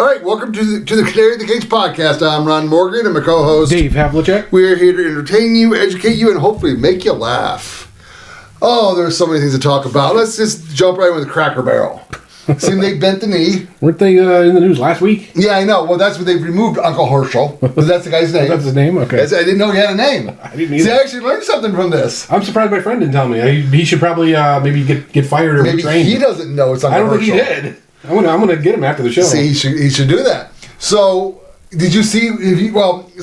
All right, welcome to the Canary in the Cage podcast. I'm Ron Morgan and my co-host Dave Havlicek. We're here to entertain you, educate you, and hopefully make you laugh. Oh, there's so many things to talk about. Let's just jump right in with Cracker Barrel. Seemed they bent the knee. Weren't they in the news last week? Yeah, I know. Well, that's what they've removed Uncle Herschel. That's the guy's name. That's his name? Okay. I didn't know he had a name. I didn't either. See, I actually learned something from this. I'm surprised my friend didn't tell me. He should probably maybe get fired or Maybe retrained. he doesn't know it's Uncle Herschel. I don't think he did. I'm gonna get him after the show. See, he should do that. So, did you see?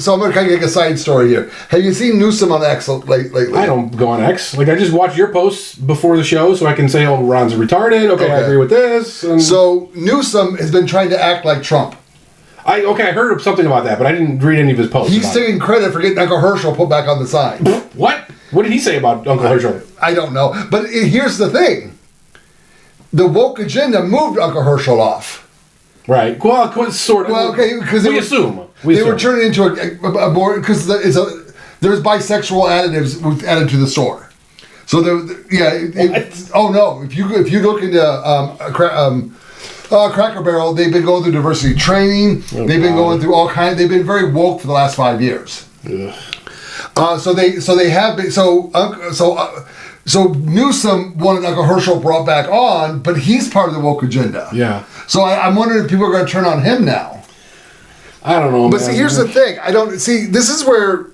So I'm gonna kind of get a side story here. Have you seen Newsom on X lately? I don't go on X. I just watch your posts before the show so I can say, "Oh, Ron's retarded." Okay, I agree with this. And so Newsom has been trying to act like Trump. I heard something about that, but I didn't read any of his posts. He's taking credit for getting Uncle Herschel put back on the sign. What? What did he say about Uncle Herschel? I don't know. But here's the thing: the woke agenda moved Uncle Herschel off. Right. Well, sort of. Well, okay, because we assume they were turning into a more because there's bisexual additives added to the store. So if you look into Cracker Barrel, they've been going through diversity training. They've been going through all kinds. They've been very woke for the last 5 years. So they have been so Newsom wanted Uncle Herschel brought back on, but he's part of the woke agenda. Yeah. So I'm wondering if people are going to turn on him now. I don't know. But see, here's the thing. This is where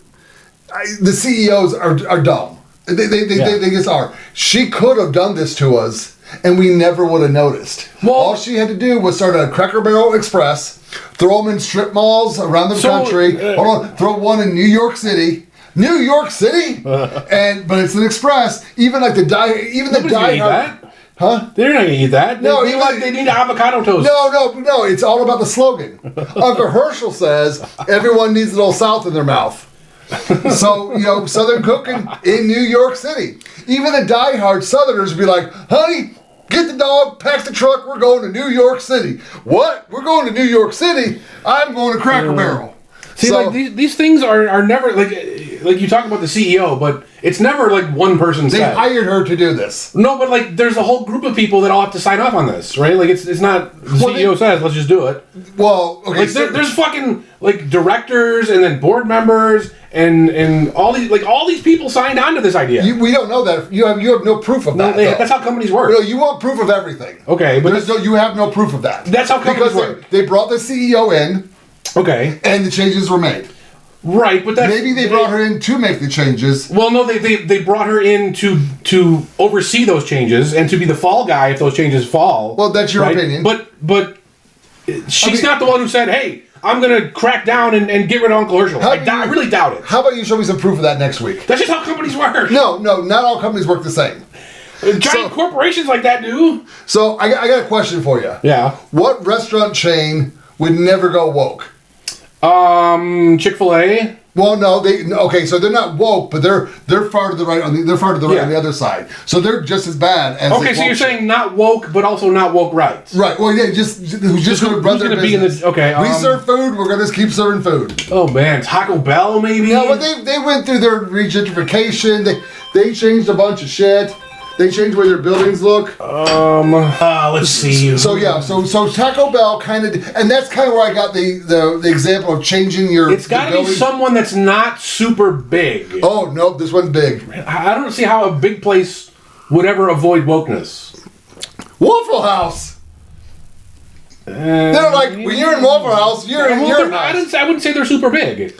the CEOs are dumb. They just are. She could have done this to us, and we never would have noticed. Well, all she had to do was start a Cracker Barrel Express, throw them in strip malls around the country. Throw one in New York City. New York City, but it's an express. Even like the diehard. Huh? They're not gonna eat that. They need avocado toast. No. It's all about the slogan. Uncle Herschel says everyone needs a little South in their mouth. So Southern cooking in New York City. Even the diehard Southerners would be like, "Honey, get the dog, pack the truck. We're going to New York City." What? We're going to New York City? I'm going to Cracker Barrel. See, these things are never like you talk about the CEO, but it's never like one person. They hired her to do this. No, but there's a whole group of people that all have to sign off on this, right? It's not the CEO says let's just do it. Well, okay. There's fucking directors and then board members and all these people signed on to this idea. We don't know that. You have no proof of that. That's how companies work. No, you want proof of everything. Okay, but you have no proof of that. That's how companies work. They brought the CEO in. Okay. And the changes were made. Right, but maybe they brought her in to make the changes. Well, no, they brought her in to oversee those changes and to be the fall guy if those changes fall. Well, that's your opinion. But she's not the one who said, "Hey, I'm going to crack down and get rid of Uncle Herschel." I really doubt it. How about you show me some proof of that next week? That's just how companies work. No, not all companies work the same. Giant corporations like that do. So I got a question for you. Yeah. What restaurant chain would never go woke? Chick-fil-A. Well, no, so they're not woke, but they're far to the right on the other side. So they're just as bad as. Okay, so you're saying not woke, but also not woke right. Right. Well, yeah, who's just going to run their business. We serve food. We're going to keep serving food. Oh man, Taco Bell maybe. Yeah, well, they went through their regentrification. They changed a bunch of shit. They changed the way their buildings look. Let's see. So Taco Bell kind of, and that's kind of where I got the example of changing your. It's got to be someone that's not super big. Oh no, this one's big. I don't see how a big place would ever avoid wokeness. Waffle House. They're like when you're in Waffle House, you're in your house. I wouldn't say they're super big.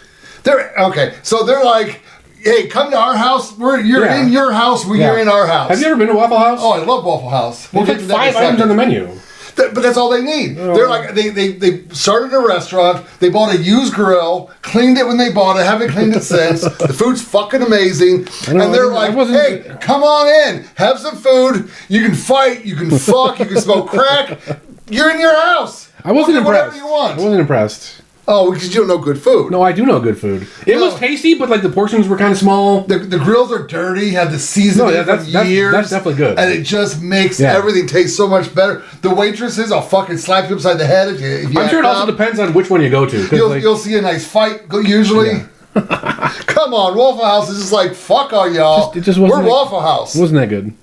So they're like. Hey, come to our house. You're in your house when you're in our house. Have you ever been to Waffle House? Oh, I love Waffle House. There's like 5 items on the menu. But that's all they need. They're like they started a restaurant. They bought a used grill, cleaned it when they bought it, haven't cleaned it since. The food's fucking amazing, and they're like, "Hey, come on in, have some food. You can fight, you can fuck, you can smoke crack. You're in your house. I wasn't impressed. Whatever you want." I wasn't impressed. Oh, because you don't know good food. No, I do know good food. It was tasty, but the portions were kind of small. The grills are dirty, have the seasoning for years. That's definitely good. And it just makes everything taste so much better. The waitresses will fucking slap you upside the head if you I'm sure it also depends on which one you go to. You'll see a nice fight, usually. Yeah. Come on, Waffle House is just like, fuck all y'all. We're Waffle House. Wasn't that good?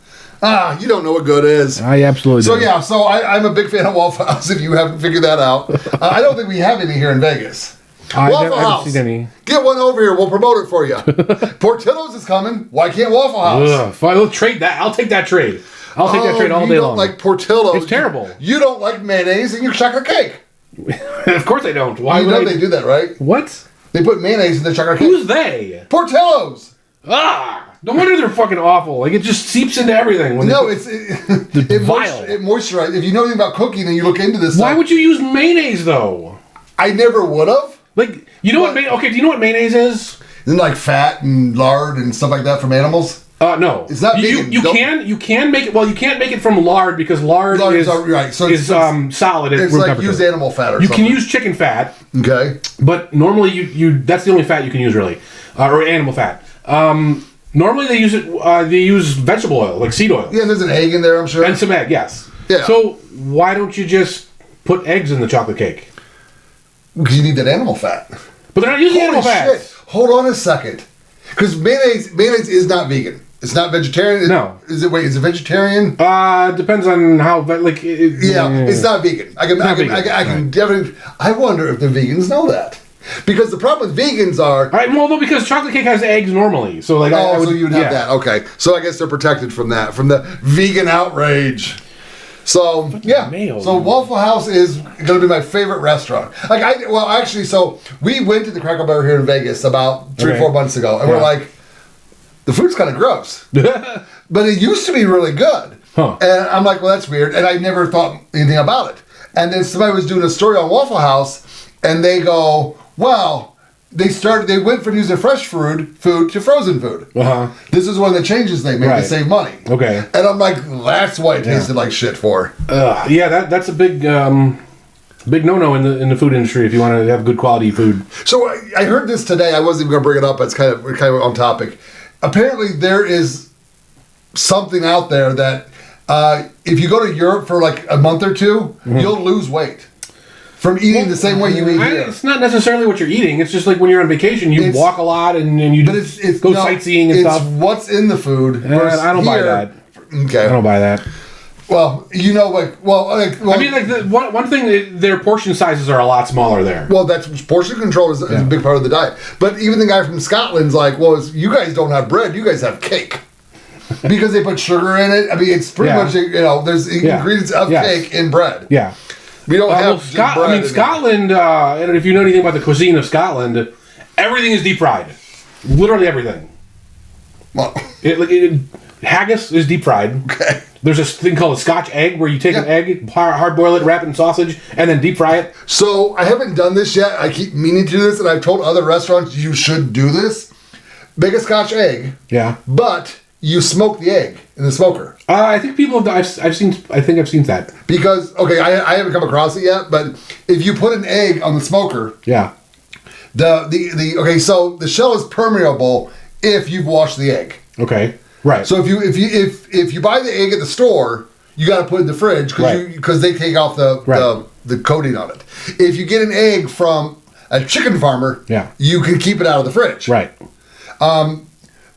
You don't know what good is. I absolutely do. So yeah, I'm a big fan of Waffle House. If you haven't figured that out, I don't think we have any here in Vegas. Waffle House. Seen any. Get one over here. We'll promote it for you. Portillo's is coming. Why can't Waffle House? Fine, we'll trade that. I'll take that trade. I'll take that trade all day long. You don't like Portillo's. It's terrible. You don't like mayonnaise in your chocolate cake. Of course I don't. Why would they do that, right? What? They put mayonnaise in the chocolate cake. Who's they? Portillo's. No wonder they're fucking awful. Like, it just seeps into everything. It moisturizes. If you know anything about cooking and you look into this Why would you use mayonnaise, though? I never would have. Like, you know what? Okay, do you know what mayonnaise is? Isn't it like fat and lard and stuff like that from animals? No. It's not vegan. You can make it. Well, you can't make it from lard because lard is right. So is solid at room temperature. Like used animal fat or you something. You can use chicken fat. Okay. But normally you that's the only fat you can use really, or animal fat. Normally they use it. They use vegetable oil, like seed oil. Yeah, there's an egg in there, I'm sure. And some egg, yes. Yeah. So why don't you just put eggs in the chocolate cake? Because you need that animal fat. But they're not using animal fat. Shit. Hold on a second. Because mayonnaise is not vegan. It's not vegetarian. No. Is it vegetarian? Depends on how it's not vegan. I can definitely. I wonder if the vegans know that. Because the problem with vegans are... no, because chocolate cake has eggs normally. So like, so you'd have that. Okay. So I guess they're protected from that, from the vegan outrage. So, yeah. So Waffle House is going to be my favorite restaurant. So we went to the Cracker Barrel here in Vegas about 3 or 4 months ago, and we're like, the food's kind of gross. But it used to be really good. Huh. And I'm like, well, that's weird. And I never thought anything about it. And then somebody was doing a story on Waffle House, and they go... Well, they went from using fresh food to frozen food. Uh-huh. This is one of the changes they made to save money. Okay. And I'm like, that's why it tasted like shit for. That's a big no-no in the food industry if you want to have good quality food. So I heard this today. I wasn't even going to bring it up. It's kind of on topic. Apparently there is something out there that if you go to Europe for like a month or two, you'll lose weight. From eating the same way you eat here. It's not necessarily what you're eating. It's just like when you're on vacation, you walk a lot and you go sightseeing and stuff. It's what's in the food. I don't buy that. Okay. I don't buy that. Well, I mean, one thing, their portion sizes are a lot smaller there. Well, that's portion control is a big part of the diet. But even the guy from Scotland's like, well, you guys don't have bread, you guys have cake. Because they put sugar in it. I mean, it's pretty much, there's ingredients of cake in bread. Yeah. We don't have Scotland, and if you know anything about the cuisine of Scotland, everything is deep fried. Literally everything. Well, haggis is deep fried. Okay. There's this thing called a Scotch egg where you take an egg, hard boil it, wrap it in sausage, and then deep fry it. So I haven't done this yet. I keep meaning to do this, and I've told other restaurants you should do this. Make a Scotch egg. Yeah. But you smoke the egg in the smoker. I think people have. I've seen that. Because I haven't come across it yet, but if you put an egg on the smoker, so the shell is permeable if you've washed the egg. Okay, right. So if you buy the egg at the store, you got to put it in the fridge because they take off the coating on it. If you get an egg from a chicken farmer, you can keep it out of the fridge. Right.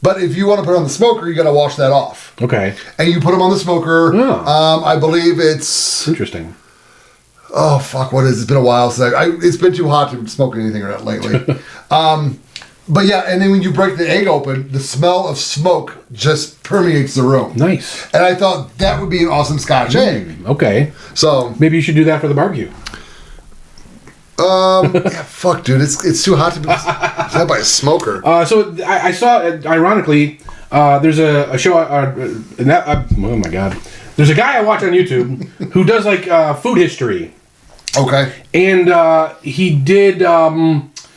But if you want to put it on the smoker, you got to wash that off. Okay. And you put them on the smoker. Oh. I believe it's interesting. Oh fuck! What is it? It's been a while since it's been too hot to smoke anything lately. But yeah, and then when you break the egg open, the smell of smoke just permeates the room. Nice. And I thought that would be an awesome Scotch egg. Okay. So maybe you should do that for the barbecue. Fuck, dude, it's too hot to be by a smoker. So I saw, ironically, there's a show, oh my god, there's a guy I watch on YouTube who does like food history. Okay. And he did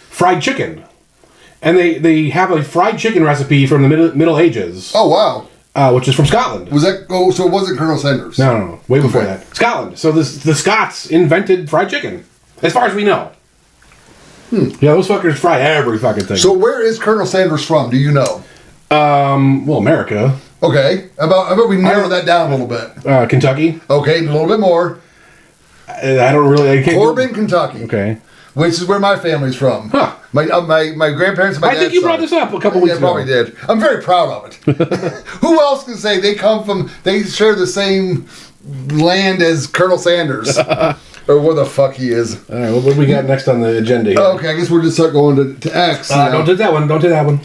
fried chicken, and they have a fried chicken recipe from the Middle Ages. Oh wow. Which is from Scotland. Was that? Oh, so it wasn't Colonel Sanders? No, way before that. Scotland. So the Scots invented fried chicken. As far as we know. Yeah, those fuckers fry every fucking thing. So where is Colonel Sanders from? Do you know? Well, America. Okay. How about we narrow that down a little bit? Kentucky. Okay, a little bit more. I don't really... Corbin, Kentucky. Okay. which is where my family's from. Huh. My grandparents and my I think you brought this up a couple weeks ago. I probably did. I'm very proud of it. Who else can say they share the same land as Colonel Sanders? Or what the fuck he is. All right, what do we got next on the agenda here? Okay, I guess we'll just start going to X. Don't do that one. Don't do that one.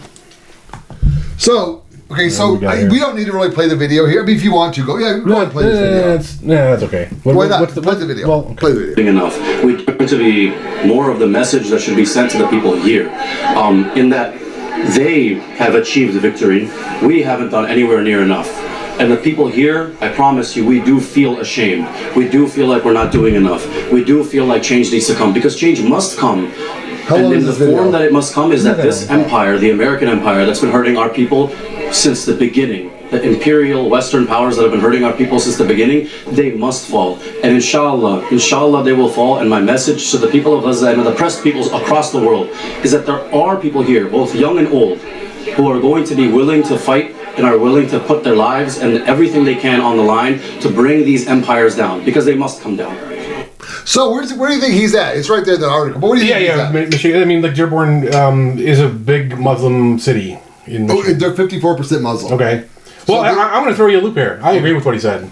So, okay, we don't need to really play the video here. I mean, if you want to, go ahead and play this video. That's okay. Why not? Play the video. Well, okay. Play the video. Enough. We try to be more of the message that should be sent to the people here. In that they have achieved victory. We haven't done anywhere near enough. And the people here, I promise you, we do feel ashamed. We do feel like we're not doing enough. We do feel like change needs to come, because change must come. And in the form that it must come is that this empire, the American empire, that's been hurting our people since the beginning, the imperial Western powers that have been hurting our people since the beginning, they must fall. And inshallah they will fall. And my message to the people of Gaza and the oppressed peoples across the world is that there are people here, both young and old, who are going to be willing to fight and are willing to put their lives and everything they can on the line to bring these empires down, because they must come down. So where do you think he's at? It's right there in the article. But where do you think he's at? Michigan. I mean, like Dearborn is a big Muslim city in Michigan. They're 54% Muslim. Okay. Well, I'm going to throw you a loop here. I agree with what he said.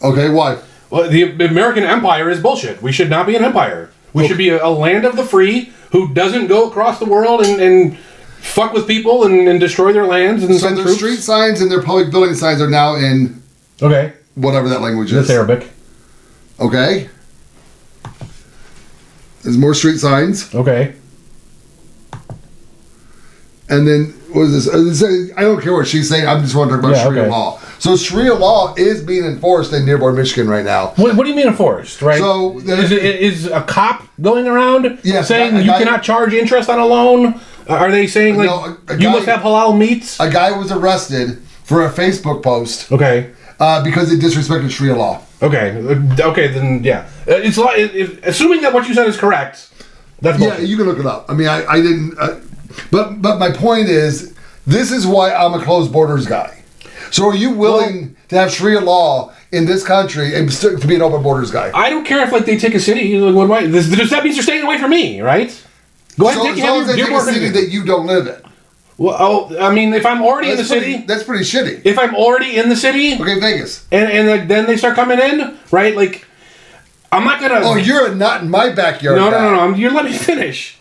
Okay, why? Well, the American empire is bullshit. We should not be an empire. We should be a land of the free who doesn't go across the world and fuck with people and destroy their lands and send their troops. Street signs and their public building signs are now in whatever that language is. That's Arabic. Okay. There's more street signs. Okay. And then what is this? I don't care what she's saying. I'm just wondering about Sharia law. So Sharia law is being enforced in Dearborn, Michigan right now. What do you mean enforced? Right. So is a cop going around saying you cannot charge interest on a loan? Are they saying you must have halal meats? A guy was arrested for a Facebook post. Okay. Because it disrespected Sharia law. Okay. Then yeah. It's assuming that what you said is correct. That's bullshit. Yeah, you can look it up. I mean, I didn't. But my point is, this is why I'm a closed borders guy. So are you willing to have Sharia law in this country and to be an open borders guy? I don't care if they take a city. That means you're staying away from me, right? Go ahead and take a city that you don't live in. Well, I mean, if I'm already in the city, that's pretty shitty. If I'm already in the city, okay, Vegas, and then they start coming in, right? Like, I'm not gonna. Oh, you're not in my backyard. No. You're let me finish.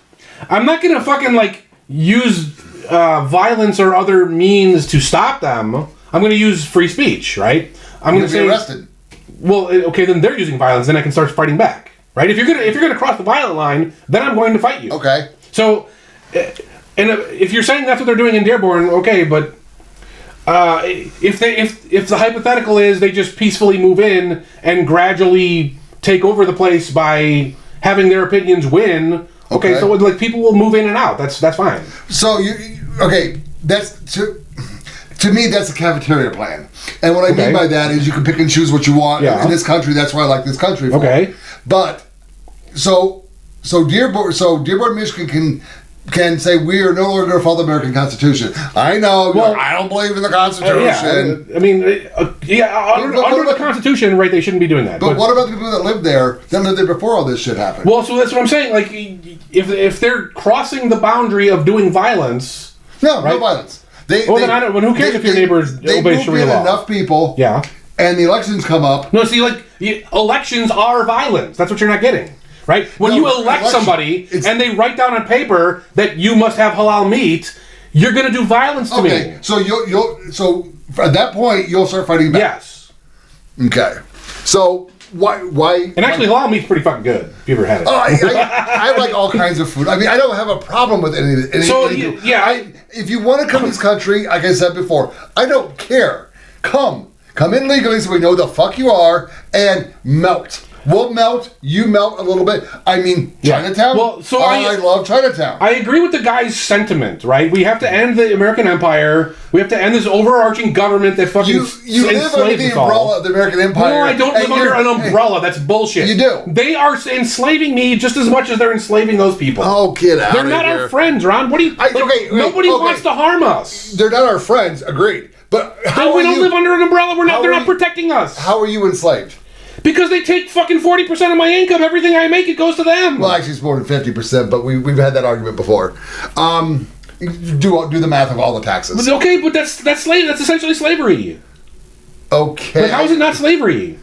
I'm not gonna fucking use violence or other means to stop them. I'm gonna use free speech, right? I'm gonna say arrested. Well, okay, then they're using violence, then I can start fighting back, right? If you're gonna cross the violent line, then I'm going to fight you. Okay. So. And if you're saying that's what they're doing in Dearborn, okay, but if the hypothetical is they just peacefully move in and gradually take over the place by having their opinions win, okay, so people will move in and out. That's fine. So that's to me that's a cafeteria plan, and what I mean by that is you can pick and choose what you want in this country. That's why I like this country. But so Dearborn, Michigan can say we are no longer going to follow the American Constitution. I know. Well, I don't believe in the Constitution. I mean, under the Constitution, right? They shouldn't be doing that. But what about the people that lived there before all this shit happened? Well, so that's what I'm saying. Like, if they're crossing the boundary of doing violence, no violence. Who cares if your neighbors obey Sharia law? Enough people, and the elections come up. No, see, elections are violence. That's what you're not getting. Right? When you elect somebody and they write down on paper that you must have halal meat, you're going to do violence to me. So so at that point you'll start fighting back. Yes. Okay. So why? And actually, halal meat's pretty fucking good. If you ever had it. Oh, I like all kinds of food. I mean, I don't have a problem with any. If you want to come to this country, like I said before, I don't care. Come in legally, so we know the fuck you are, and melt. We'll melt. You melt a little bit. I mean, Chinatown. Well, so I love Chinatown. I agree with the guy's sentiment, right? We have to end the American Empire. We have to end this overarching government that fucking you live under the umbrella of the American Empire. No, I don't live under an umbrella. That's bullshit. You do. They are enslaving me just as much as they're enslaving those people. Oh, get out! They're not our friends, Ron. What do you? Nobody wants to harm us. They're not our friends. Agreed. But we don't live under an umbrella. They're not protecting us. How are you enslaved? Because they take fucking 40% of my income. Everything I make, it goes to them. Well, actually, it's more than 50%, but we've had that argument before. Do the math of all the taxes. Okay, but that's slave. That's essentially slavery. Okay. But how is it not slavery?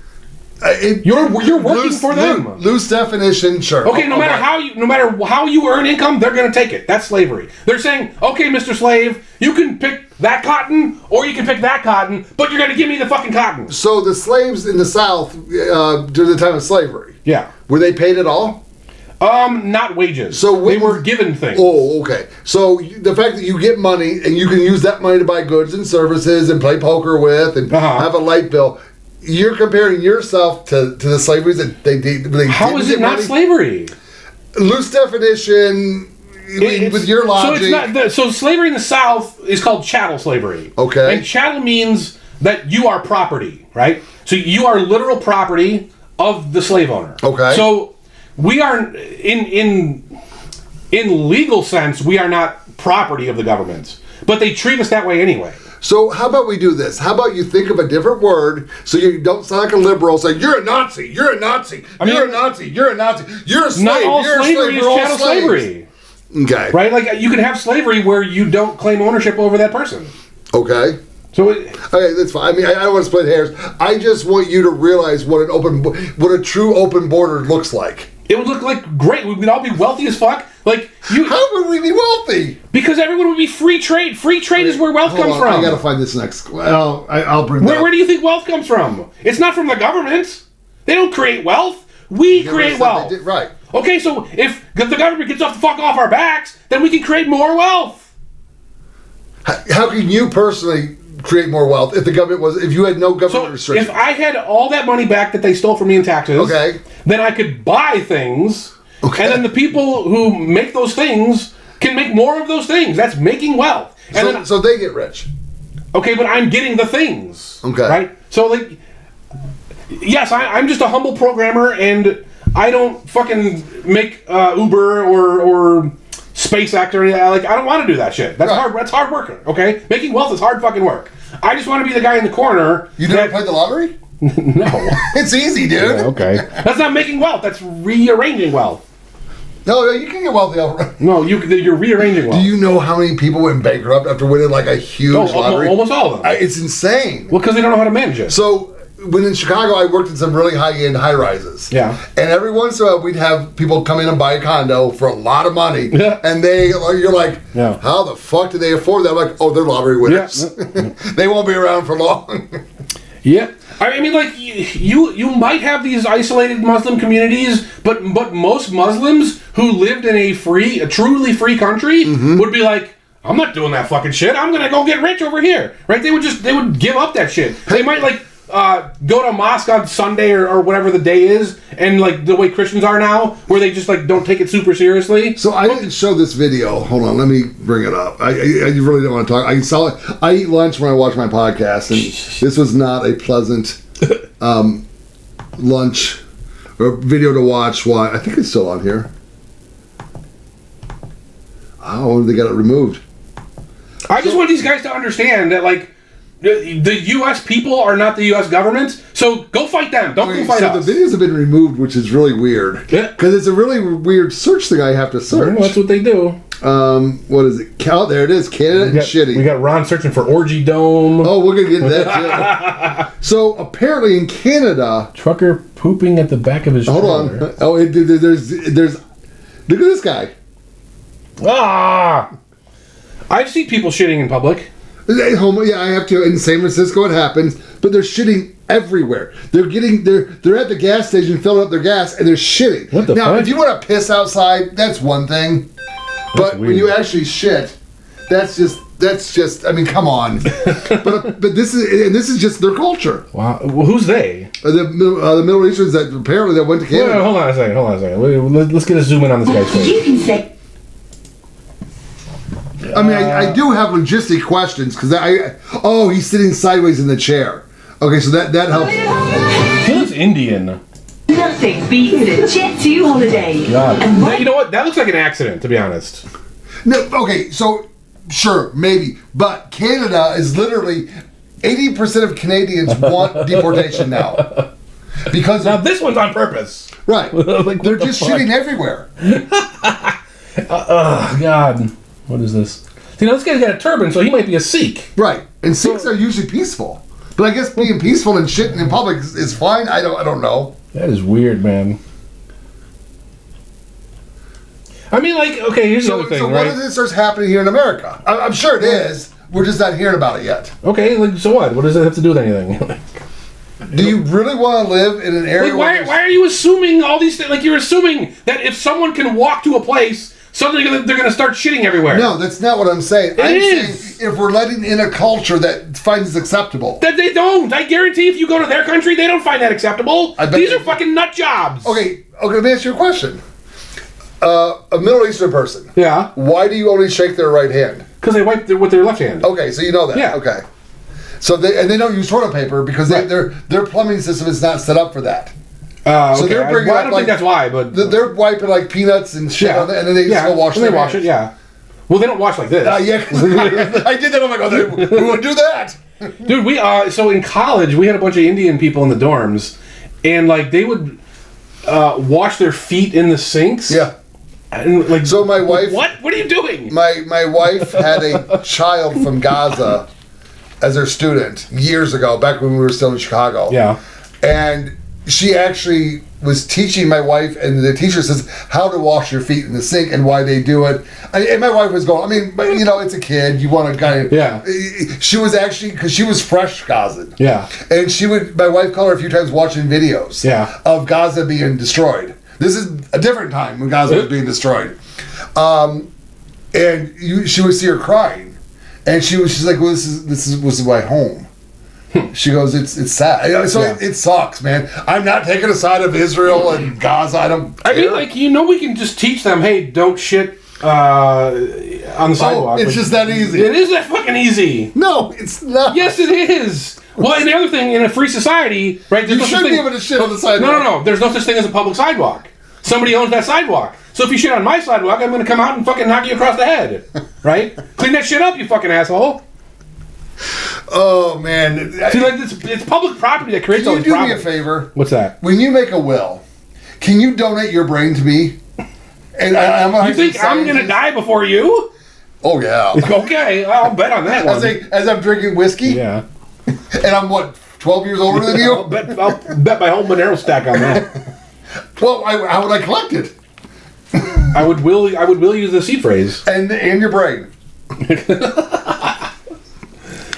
You're working for them. Loose definition, sure. Okay, no matter how you earn income, they're going to take it. That's slavery. They're saying, okay, Mr. Slave, you can pick that cotton or you can pick that cotton, but you're going to give me the fucking cotton. So the slaves in the South during the time of slavery, yeah, were they paid at all? Not wages. So they were given things. Oh, okay. So the fact that you get money and you can use that money to buy goods and services and play poker with and have a light bill. You're comparing yourself to the slaveries that they How is it not slavery? Loose definition, with your logic. So it's not. So slavery in the South is called chattel slavery. Okay. And chattel means that you are property, right? So you are literal property of the slave owner. Okay. So we are in legal sense we are not property of the government, but they treat us that way anyway. So how about we do this? How about you think of a different word so you don't sound like a liberal? Say you're a Nazi, you're a Nazi, you're a Nazi, you're a Nazi, you're a slave. Not all you're slavery a slave. is chattel slavery. Okay. Right? Like you can have slavery where you don't claim ownership over that person. Okay. So okay, that's fine. I mean, I don't want to split hairs. I just want you to realize what a true open border looks like. It would look like great. We would all be wealthy as fuck. Like you. How would we be wealthy? Because everyone would be free trade. Free trade is where wealth comes from. I gotta find this next. Well, I'll bring that. Where do you think wealth comes from? It's not from the government. They don't create wealth. We create wealth. Right. Okay, so if the government gets the fuck off our backs, then we can create more wealth. How can you personally create more wealth if you had no government restrictions? If I had all that money back that they stole from me in taxes, okay, then I could buy things, okay, and then the people who make those things can make more of those things. That's making wealth. And so they get rich. Okay, but I'm getting the things. Okay. Right? So, like, yes, I'm just a humble programmer, and I don't fucking make Uber or SpaceX or anything. Like, I don't want to do that shit. That's hard. That's hard work. Okay, making wealth is hard fucking work. I just want to be the guy in the corner. You never played the lottery? No. It's easy, dude. Yeah, okay. That's not making wealth. That's rearranging wealth. No, you can get wealthy outright. No, you're rearranging wealth. Do you know how many people went bankrupt after winning like a huge lottery? Almost all of them. It's insane. Well, because they don't know how to manage it. So when in Chicago, I worked in some really high-end high-rises. Yeah. And every once in a while, we'd have people come in and buy a condo for a lot of money. Yeah. And you're like, yeah, how the fuck did they afford that? I'm like, oh, they're lottery winners. Yeah. They won't be around for long. Yeah. I mean, like, you might have these isolated Muslim communities, but most Muslims who lived in a truly free country would be like, I'm not doing that fucking shit. I'm gonna go get rich over here, right? They would give up that shit. They might like go to a mosque on Sunday or whatever the day is, and like the way Christians are now, where they just like don't take it super seriously. So I didn't show this video. Hold on, let me bring it up. I really don't want to talk. I eat lunch when I watch my podcast, and this was not a pleasant lunch or video to watch. Why? I think it's still on here. Oh, they got it removed. I just want these guys to understand that, like, the U.S. people are not the U.S. government, so go fight them. Don't go fight us. The videos have been removed, which is really weird. Yeah. Because it's a really weird search thing I have to search. Well, that's what they do. What is it? There it is. Canada and shitty. We got Ron searching for Orgy Dome. Oh, we're going to get into that, too. So, apparently in Canada... Trucker pooping at the back of his trailer. Hold on. Oh, there's... Look at this guy. Ah! I've seen people shitting in public. Yeah, I have to. In San Francisco, it happens, but they're shitting everywhere. They're at the gas station filling up their gas, and they're shitting. What the fuck? If you want to piss outside, that's one thing. But when you actually shit, that's just. I mean, come on. but this is just their culture. Wow. Well, who's they? The Middle Easterns that apparently hold on a second. Let's get a zoom in on this guy's face. You can say. I mean, I do have logistic questions because he's sitting sideways in the chair. Okay, so that helps. He looks Indian. Nothing beats a Jet 2 holiday. God. You know what? That looks like an accident, to be honest. No, okay, so sure, maybe, but Canada is literally 80% of Canadians want deportation now. Because now this one's on purpose. Right. Like, they're just shitting everywhere. Oh, God. What is this? See, now this guy's got a turban, so he might be a Sikh. Right. And Sikhs are usually peaceful. But I guess being peaceful and shitting in public is fine. I don't know. That is weird, man. I mean, like, okay, here's the other thing, so right? what if this starts happening here in America? I'm sure it is. We're just not hearing about it yet. Okay, like, so what? What does that have to do with anything? Do you really want to live in an area why are you assuming all these things? Like, you're assuming that if someone can walk to a place, suddenly they're going to start shitting everywhere. No, that's not what I'm saying. I'm saying if we're letting in a culture that finds it acceptable. That they don't. I guarantee if you go to their country, they don't find that acceptable. These are fucking nut jobs. Okay, let me ask you a question. A Middle Eastern person. Yeah. Why do you only shake their right hand? Because they wipe with their left hand. Okay, so you know that. Yeah. Okay. So they don't use toilet paper because their plumbing system is not set up for that. So okay. they're bringing I don't think that's why, but they're wiping like peanuts and shit on it, and then they just go wash their hands. it. Yeah. Well, they don't wash like this. Yeah, I did that. I'm like, who would do that? Dude, we so in college we had a bunch of Indian people in the dorms, and like they would wash their feet in the sinks. Yeah. And like, so my wife. What are you doing? My wife had a child from Gaza as her student years ago, back when we were still in Chicago. Yeah. And she actually was teaching my wife, and the teacher says how to wash your feet in the sink and why they do it. And my wife was going, I mean, but, it's a kid. You want to kind of... Yeah. She was actually, because she was fresh Gazan. Yeah. And my wife called her a few times watching videos of Gaza being destroyed. This is a different time when Gaza was being destroyed. And she would see her crying. And she's like, well, this is my home. She goes, it's sad. So it sucks, man. I'm not taking a side of Israel and Gaza. I don't care. I mean, like, we can just teach them, hey, don't shit on the sidewalk. It's just that easy. It is that fucking easy. No, it's not. Yes, it is. Well, and the other thing, in a free society, right? You shouldn't be able to shit on the sidewalk. No. There's no such thing as a public sidewalk. Somebody owns that sidewalk. So if you shit on my sidewalk, I'm going to come out and fucking knock you across the head. Right? Clean that shit up, you fucking asshole. Oh, man. See, like, it's public property that creates all these problems. Can you do me a favor? What's that? When you make a will, can you donate your brain to me? And you think I'm going to die before you? Oh, yeah. Okay, I'll bet on that one. As I'm drinking whiskey? Yeah. And I'm, 12 years older than you? I'll bet my whole Monero stack on that. Well, how would I collect it? I would will use the seed phrase. And your brain.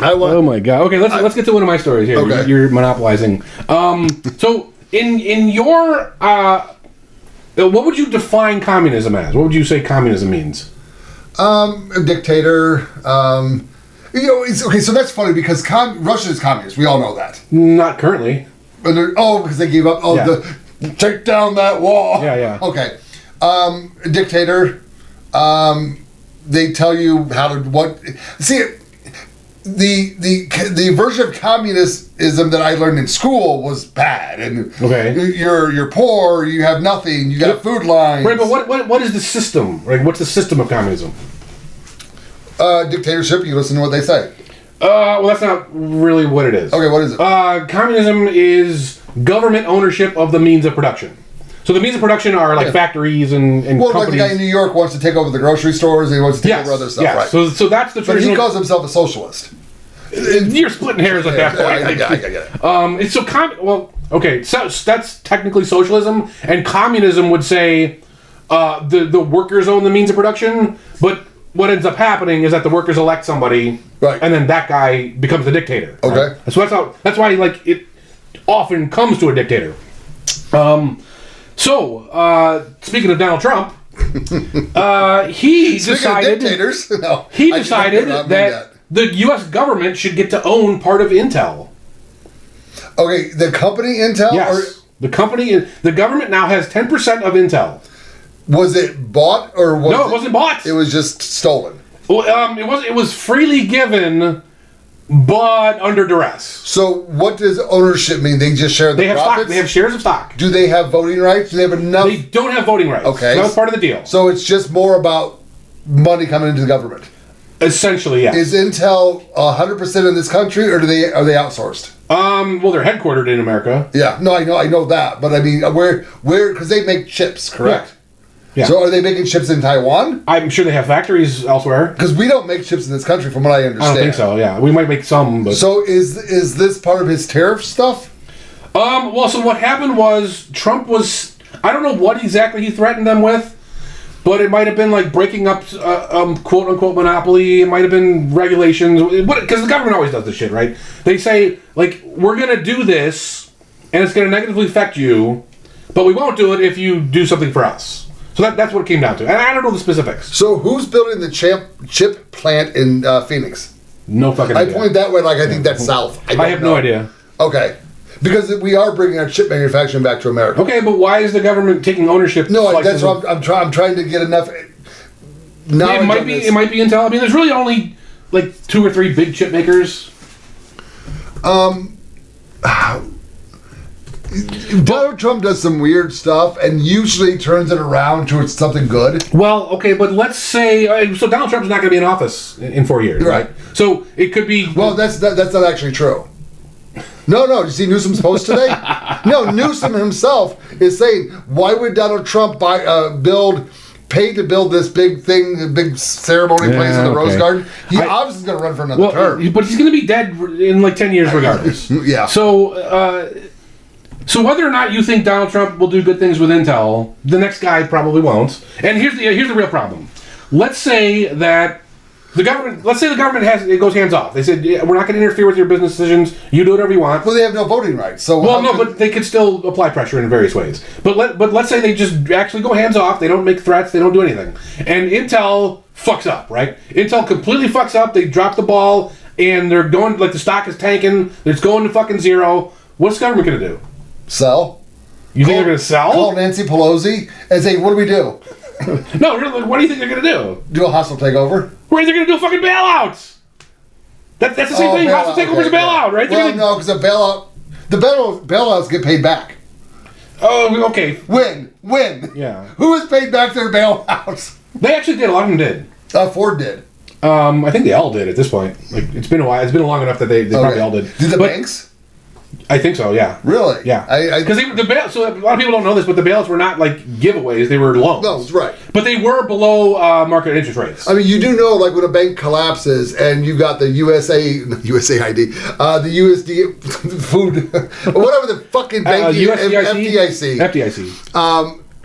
Oh my god. Okay, let's get to one of my stories here. Okay. You're monopolizing. So in your what would you define communism as? What would you say communism means? A dictator. It's okay. So that's funny because Russia is communist. We all know that. Not currently. Because they gave up. Take down that wall. Yeah. Okay. A dictator. They tell you how to See, the version of communism that I learned in school was bad, and you're poor, you have nothing, you got food lines. Right, but what is the system? Like, what's the system of communism? Dictatorship. You listen to what they say. Well, that's not really what it is. Okay, what is it? Communism is government ownership of the means of production. So the means of production are like factories and companies. Like the guy in New York wants to take over the grocery stores, and he wants to take over other stuff, right? So that's the traditional... But he calls himself a socialist. You're splitting hairs at that point. I get it. So that's technically socialism, and communism would say the workers own the means of production, but what ends up happening is that the workers elect somebody, right, and then that guy becomes the dictator. Okay. Right? So that's why like it often comes to a dictator. Speaking of Donald Trump, he decided that the U.S. government should get to own part of Intel. Okay, the company Intel? Yes. The government now has 10% of Intel. Was it bought or was No, it wasn't bought. It was just stolen. Well, it was freely given, but under duress. So what does ownership mean? They just share the profits? Stock. They have shares of stock. Do they have voting rights? Do they have enough? They don't have voting rights. Okay. So that was part of the deal. So it's just more about money coming into the government. Essentially, yes. Is Intel 100% in this country, or are they outsourced? Well, they're headquartered in America. Yeah, no, I know that, but I mean, where? Because they make chips, correct? Yeah. So are they making chips in Taiwan? I'm sure they have factories elsewhere. Because we don't make chips in this country, from what I understand. I don't think so. Yeah, we might make some, but so is this part of his tariff stuff? Well, so what happened was Trump was, I don't know what exactly he threatened them with, but it might have been like breaking up quote unquote monopoly. It might have been regulations, because the government always does this shit, right? They say like, we're gonna do this, and it's gonna negatively affect you, but we won't do it if you do something for us. So that's what it came down to, and I don't know the specifics. So who's building the chip plant in Phoenix? No fucking idea. I point that way, like I think that's south. I have no idea. Okay. Because we are bringing our chip manufacturing back to America. Okay, but why is the government taking ownership? No, that's what I'm trying to get enough knowledge. It might be Intel. I mean, there's really only like 2 or 3 big chip makers. Donald Trump does some weird stuff and usually turns it around towards something good. Well, okay, but let's say so. Donald Trump's not going to be in office in 4 years, right? So it could be. Well, that's not actually true. No. Did you see Newsom's post today? No, Newsom himself is saying, why would Donald Trump pay to build this big thing, a big ceremony place in the Rose Garden? He obviously is going to run for another term. But he's going to be dead in like 10 years regardless. Yeah. So whether or not you think Donald Trump will do good things with Intel, the next guy probably won't. And here's the real problem. Let's say that the government goes hands off. They said, we're not going to interfere with your business decisions. You do whatever you want. Well, they have no voting rights. So but they could still apply pressure in various ways. But let's say they just actually go hands off. They don't make threats. They don't do anything. And Intel fucks up, right? Intel completely fucks up. They drop the ball, and they're going, like, the stock is tanking. It's going to fucking zero. What's the government going to do? Sell. You think they're going to sell? Call Nancy Pelosi and say, what do we do? No, really, what do you think they're going to do? Do a hostile takeover? Right, they're going to do a fucking bailout. That's the same thing. Hostile takeover is a bailout, right? Well, no, because the bailouts get paid back. Oh, okay. When? Yeah. Who has paid back their bailouts? They actually did. A lot of them did. Ford did. I think they all did at this point. Like, it's been a while. It's been long enough that they probably all did. Did the banks? I think so, yeah. Really? Yeah. Because so a lot of people don't know this, but the bailouts were not like giveaways; they were loans. Loans, right? But they were below market interest rates. I mean, you do know, like when a bank collapses and you got the USAID, the USD food, whatever the fucking bank, FDIC.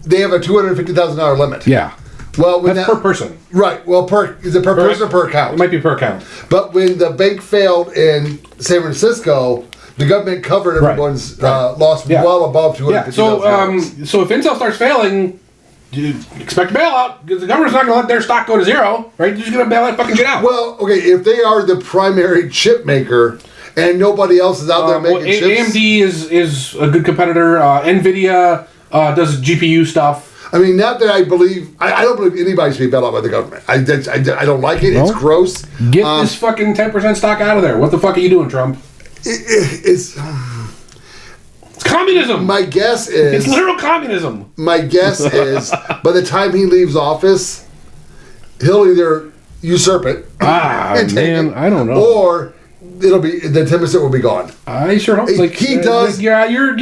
They have a $250,000 limit. Yeah. Well, that's per person. Right. Well, is it per person or per account? It might be per account. But when the bank failed in San Francisco, the government covered everyone's loss well above $250,000. So if Intel starts failing, you expect a bailout, because the government's not going to let their stock go to zero, right? They're just going to bail that fucking shit out. Well, okay, if they are the primary chip maker and nobody else is out there making chips. AMD is a good competitor. NVIDIA does GPU stuff. I mean, not that I believe... I don't believe anybody should be bailed out by the government. I don't like it. It's gross. Get this fucking 10% stock out of there. What the fuck are you doing, Trump? It's communism. My guess is... It's literal communism. My guess is, by the time he leaves office, he'll either usurp it... man, I don't know. Or... it'll be the 10% will be gone. I sure hope. Like he does. Yeah, you're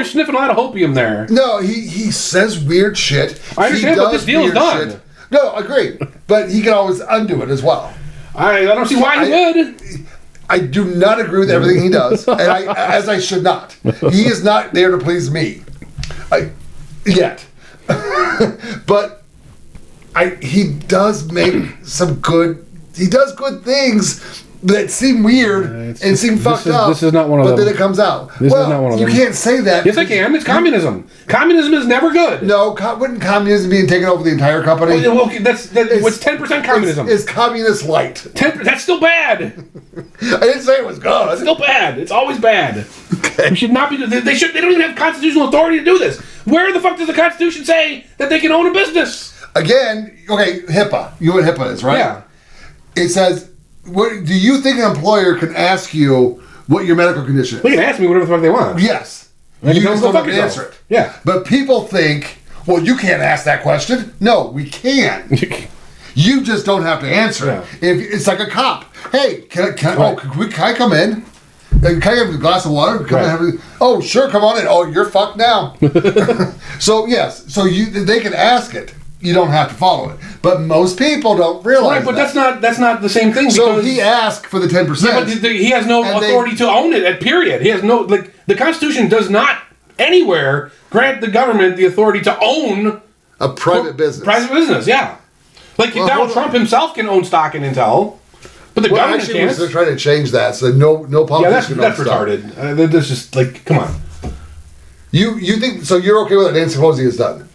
sniffing a lot of hopium there. No, he says weird shit. I understand, but this deal is done. Shit. No, I agree, but he can always undo it as well. I don't see why he would. I do not agree with everything he does, and as I should not. He is not there to please me, yet. But he does make some good. He does good things that seem weird and seem fucked up. This is not one of them. But then it comes out. This is not one of them. You can't say that. Yes, I can. It's communism. Communism is never good. No, wouldn't communism be taking over the entire company? Well, that's what's 10% communism. It's Communist-Lite. 10%. That's still bad. I didn't say it was good. It's still bad. It's always bad. Okay. We should not be. They don't even have constitutional authority to do this. Where the fuck does the Constitution say that they can own a business? Again, okay, HIPAA. You know what HIPAA is, right? Yeah. It says, do you think an employer can ask you what your medical condition is? They can ask me whatever the fuck they want. Yes. You just don't have to answer it. Yeah. But people think, well, you can't ask that question. No, we can. You just don't have to answer it. If it's like a cop. Hey, can I come in? Can I have a glass of water? Oh, sure, come on in. Oh, you're fucked now. So yes, they can ask it. You don't have to follow it. But most people don't realize but that's not the same thing. So he asked for the 10%. Yeah, but he has no authority to own it, period. He has no, the Constitution does not anywhere grant the government the authority to own a private business. Private business, yeah. Like Donald Trump himself can own stock in Intel, but the government can't. They're trying to change that so no politician. Yeah, that's retarded. That's just come on. You think so? You're okay with what Nancy Pelosi has done?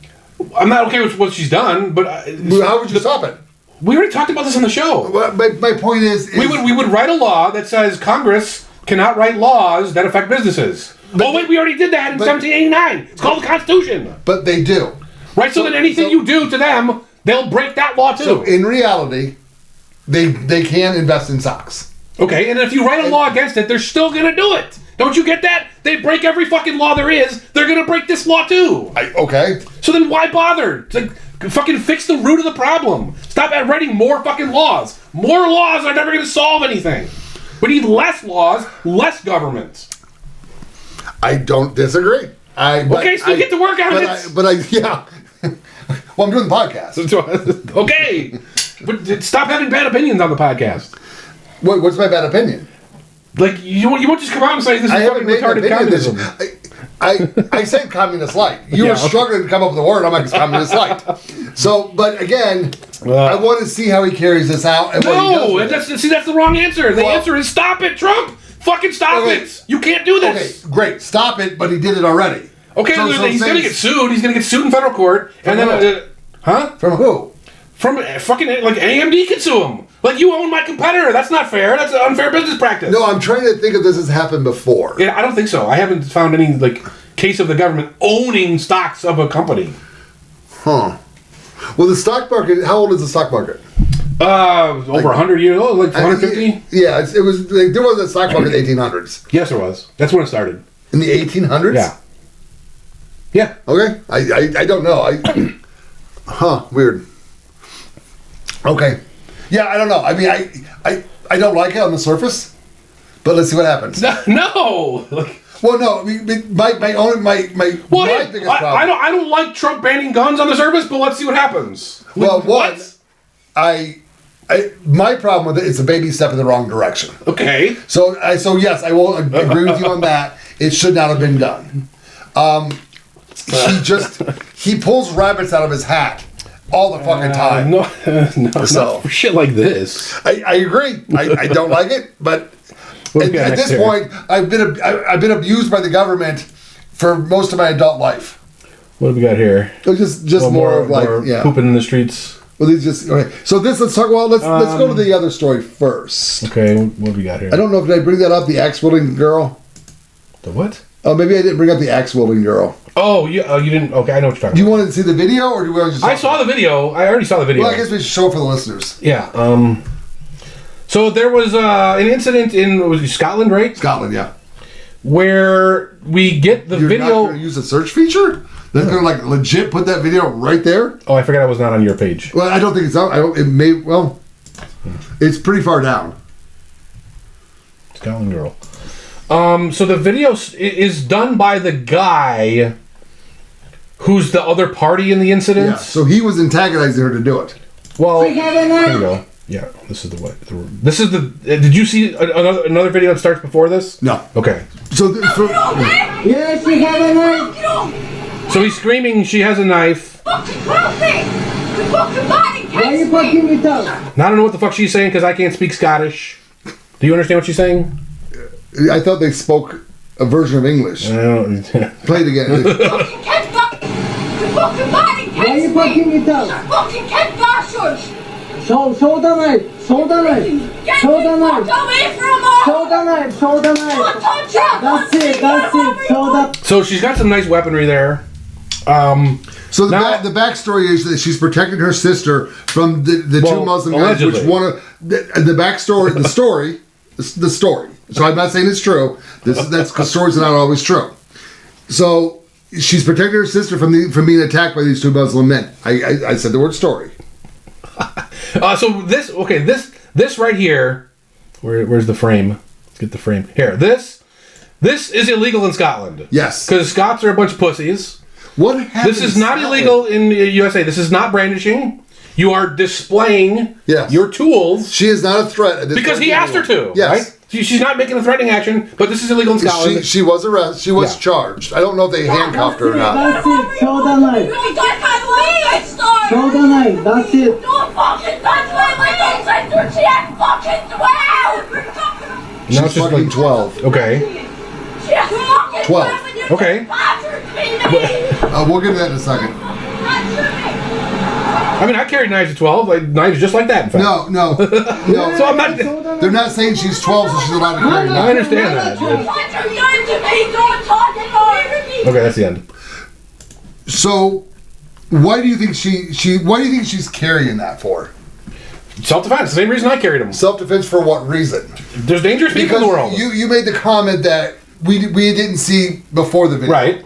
I'm not okay with what she's done, but how would you stop it? We already talked about this on the show. Well, my point is we would write a law that says Congress cannot write laws that affect businesses. We already did that in 1789. It's called the Constitution. But they do. Right, so then anything you do to them, they'll break that law too. So in reality, they can invest in stocks. Okay, and if you write a law against it, they're still going to do it. Don't you get that? They break every fucking law there is. They're going to break this law too. Okay. So then why bother? It's like, fucking fix the root of the problem. Stop writing more fucking laws. More laws are never going to solve anything. We need less laws, less government. I don't disagree. Get to work on it. Yeah. Well, I'm doing the podcast. Okay. But stop having bad opinions on the podcast. What's my bad opinion? Like, you won't just come out and say this is fucking retarded communism. I said Communist-Lite. You were struggling to come up with the word. I'm like, it's Communist-Lite. So, but again, I want to see how he carries this out. And that's the wrong answer. The answer is stop it, Trump. Fucking stop it. You can't do this. Okay, great. Stop it, but he did it already. Okay, he's going to get sued. He's going to get sued in federal court. From who? From fucking, like, AMD can sue him. Like, you own my competitor. That's not fair. That's an unfair business practice. No, I'm trying to think if this has happened before. Yeah, I don't think so. I haven't found any, case of the government owning stocks of a company. Huh. Well, the stock market, how old is the stock market? Over 100 years old, 150? Yeah, it was, there was a stock market in the 1800s. Yes, there was. That's when it started. In the 1800s? Yeah. Yeah. Okay. I don't know. Weird. Okay. Yeah, I don't know. I mean, I don't like it on the surface, but let's see what happens. No. Well, no. I mean, my biggest problem. I don't like Trump banning guns on the surface, but let's see what happens. Well, my problem with it is a baby step in the wrong direction. Okay. So yes, I will agree with you on that. It should not have been done. He pulls rabbits out of his hat all the fucking time. No, for shit like this. I agree. I don't like it, but at this point, I've been abused by the government for most of my adult life. What have we got here? Just more of pooping in the streets. Well, okay. So let's talk. Well, let's go to the other story first. Okay, what have we got here? I don't know if did I bring that up. The axe wielding girl. The what? Oh, maybe I didn't bring up the axe wielding girl. Oh, you didn't. Okay, I know what you're talking about. Do you want to see the video, or do we just? I saw the video. I already saw the video. Well, I guess we should show it for the listeners. Yeah. So there was an incident in Scotland, right? Scotland, yeah. Where we get the video. You're not going to use the search feature? That's going to legit put that video right there? Oh, I forgot I was not on your page. Well, I don't think it's out. It's pretty far down. Scotland girl. So the video is done by the guy who's the other party in the incident. Yeah, so he was antagonizing her to do it. Well, here we go. Yeah, this is the way. This is the. Did you see another video that starts before this? No. Okay. Yes, she has a knife. So he's screaming, "She has a knife." Fucking perfect. The fucking body. Why are you fucking me down? Now, I don't know what the fuck she's saying because I can't speak Scottish. Do you understand what she's saying? I thought they spoke a version of English. Play it again. Fucking cat bastard. The fucking body. Why are you fucking me down? Fucking cat bastards. Show the knife. Show the knife. Show the knife. Get away from her. Show the knife. Show the knife. Don't touch her. That's it. Show the. So she's got some nice weaponry there. So the backstory is that she's protecting her sister from the two Muslim guys, which one of the backstory, the story. So I'm not saying it's true. That's because stories are not always true. So she's protecting her sister from being attacked by these two Muslim men. I said the word story. So this right here, where's the frame? Let's get the frame here. This is illegal in Scotland. Yes, because Scots are a bunch of pussies. What happened? This is not illegal in the USA. This is not brandishing. You are displaying your tools. She is not a threat at this because point he asked her to. Yes. Right? She's not making a threatening action, but this is illegal in Scotland. She was arrested. She was charged. I don't know if they handcuffed her or not. That's it. Show the knife. Show the knife. That's it. Don't fucking touch my little sister. She has fucking 12. She's just fucking like 12. Okay. She has fucking 12. Okay. We'll get to that in a second. I mean, I carried knives at 12. Like, knives just like that, in fact. No. So I'm not... They're not saying she's 12, so she's allowed to carry I knives. understand that. Okay, that's the end. So, why do you think she's carrying that for? Self-defense. The same reason I carried them. Self-defense for what reason? There's dangerous people in the world. You made the comment that we didn't see before the video. Right.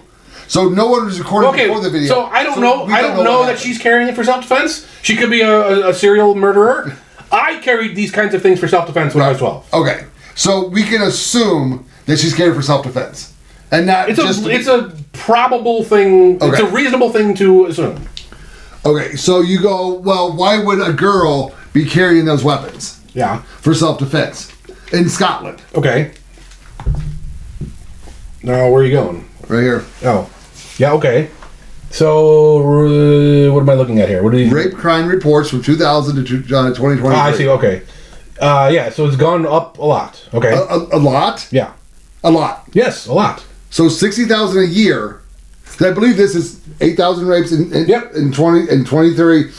So no one was recording before the video. So I don't know. I don't know that she's carrying it for self-defense. She could be a serial murderer. I carried these kinds of things for self-defense when I was 12. Okay. So we can assume that she's carrying for self-defense, and not it's a probable thing. Okay. It's a reasonable thing to assume. Okay. So you go, well, why would a girl be carrying those weapons? Yeah. For self-defense in Scotland. Okay. Now where are you going? Right here. Oh. Yeah, okay. So, what am I looking at here? What are you... Rape crime reports from 2000 to 2023. I see, okay. Yeah, so it's gone up a lot. Okay. A lot? Yeah. A lot. Yes, a lot. So 60,000 a year. I believe this is 8,000 rapes in 23.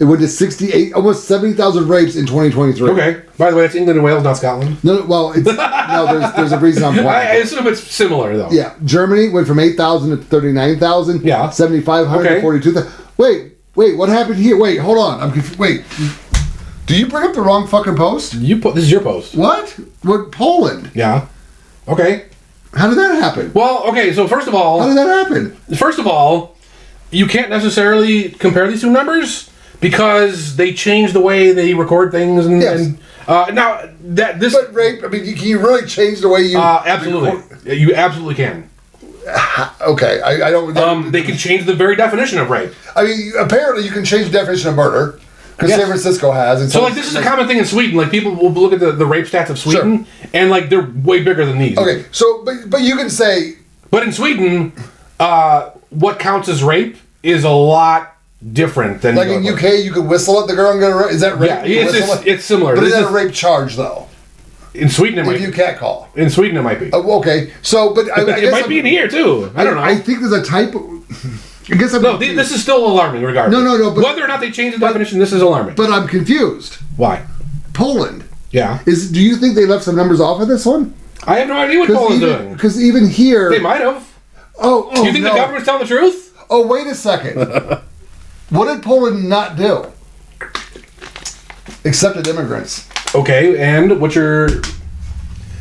It went to 68, almost 70,000 rapes in 2023. Okay. By the way, that's England and Wales, not Scotland. No, well, it's, no. There's a reason I'm pointing. I assume it's similar, though. Yeah, Germany went from 8,000 to 39,000. Yeah. 7,500 to 42,000. Wait, what happened here? Wait, hold on. I'm confused. Wait, do you bring up the wrong fucking post? This is your post. What? Poland? Yeah. Okay. How did that happen? Well, okay. So first of all, how did that happen? First of all, you can't necessarily compare these two numbers, because they change the way they record things, and now that this. But rape, I mean, can you really change the way you? Absolutely, you absolutely can. Okay, I don't. They can change the very definition of rape. I mean, apparently you can change the definition of murder, because San Francisco has. And so like, this is a common thing in Sweden. Like, people will look at the rape stats of Sweden, and like, they're way bigger than these. Okay, so but you can say. But in Sweden, what counts as rape is a lot different than, like in UK, you could whistle at the girl and get a. Is that rape? Yeah, it's similar. But is that a rape charge though? In Sweden, it might. If you catcall. In Sweden, it might be. Okay, so but I it might be in here too. I don't know. I think there's a type. I guess I'm confused. This is still alarming, regardless. No. But whether or not they change the definition, this is alarming. But I'm confused. Why? Poland. Yeah. Do you think they left some numbers off of this one? I have no idea what Poland's doing. Because even here, they might have. Oh, do you think the government's telling the truth? Oh, wait a second. What did Poland not do? Accepted immigrants. Okay, and what's your...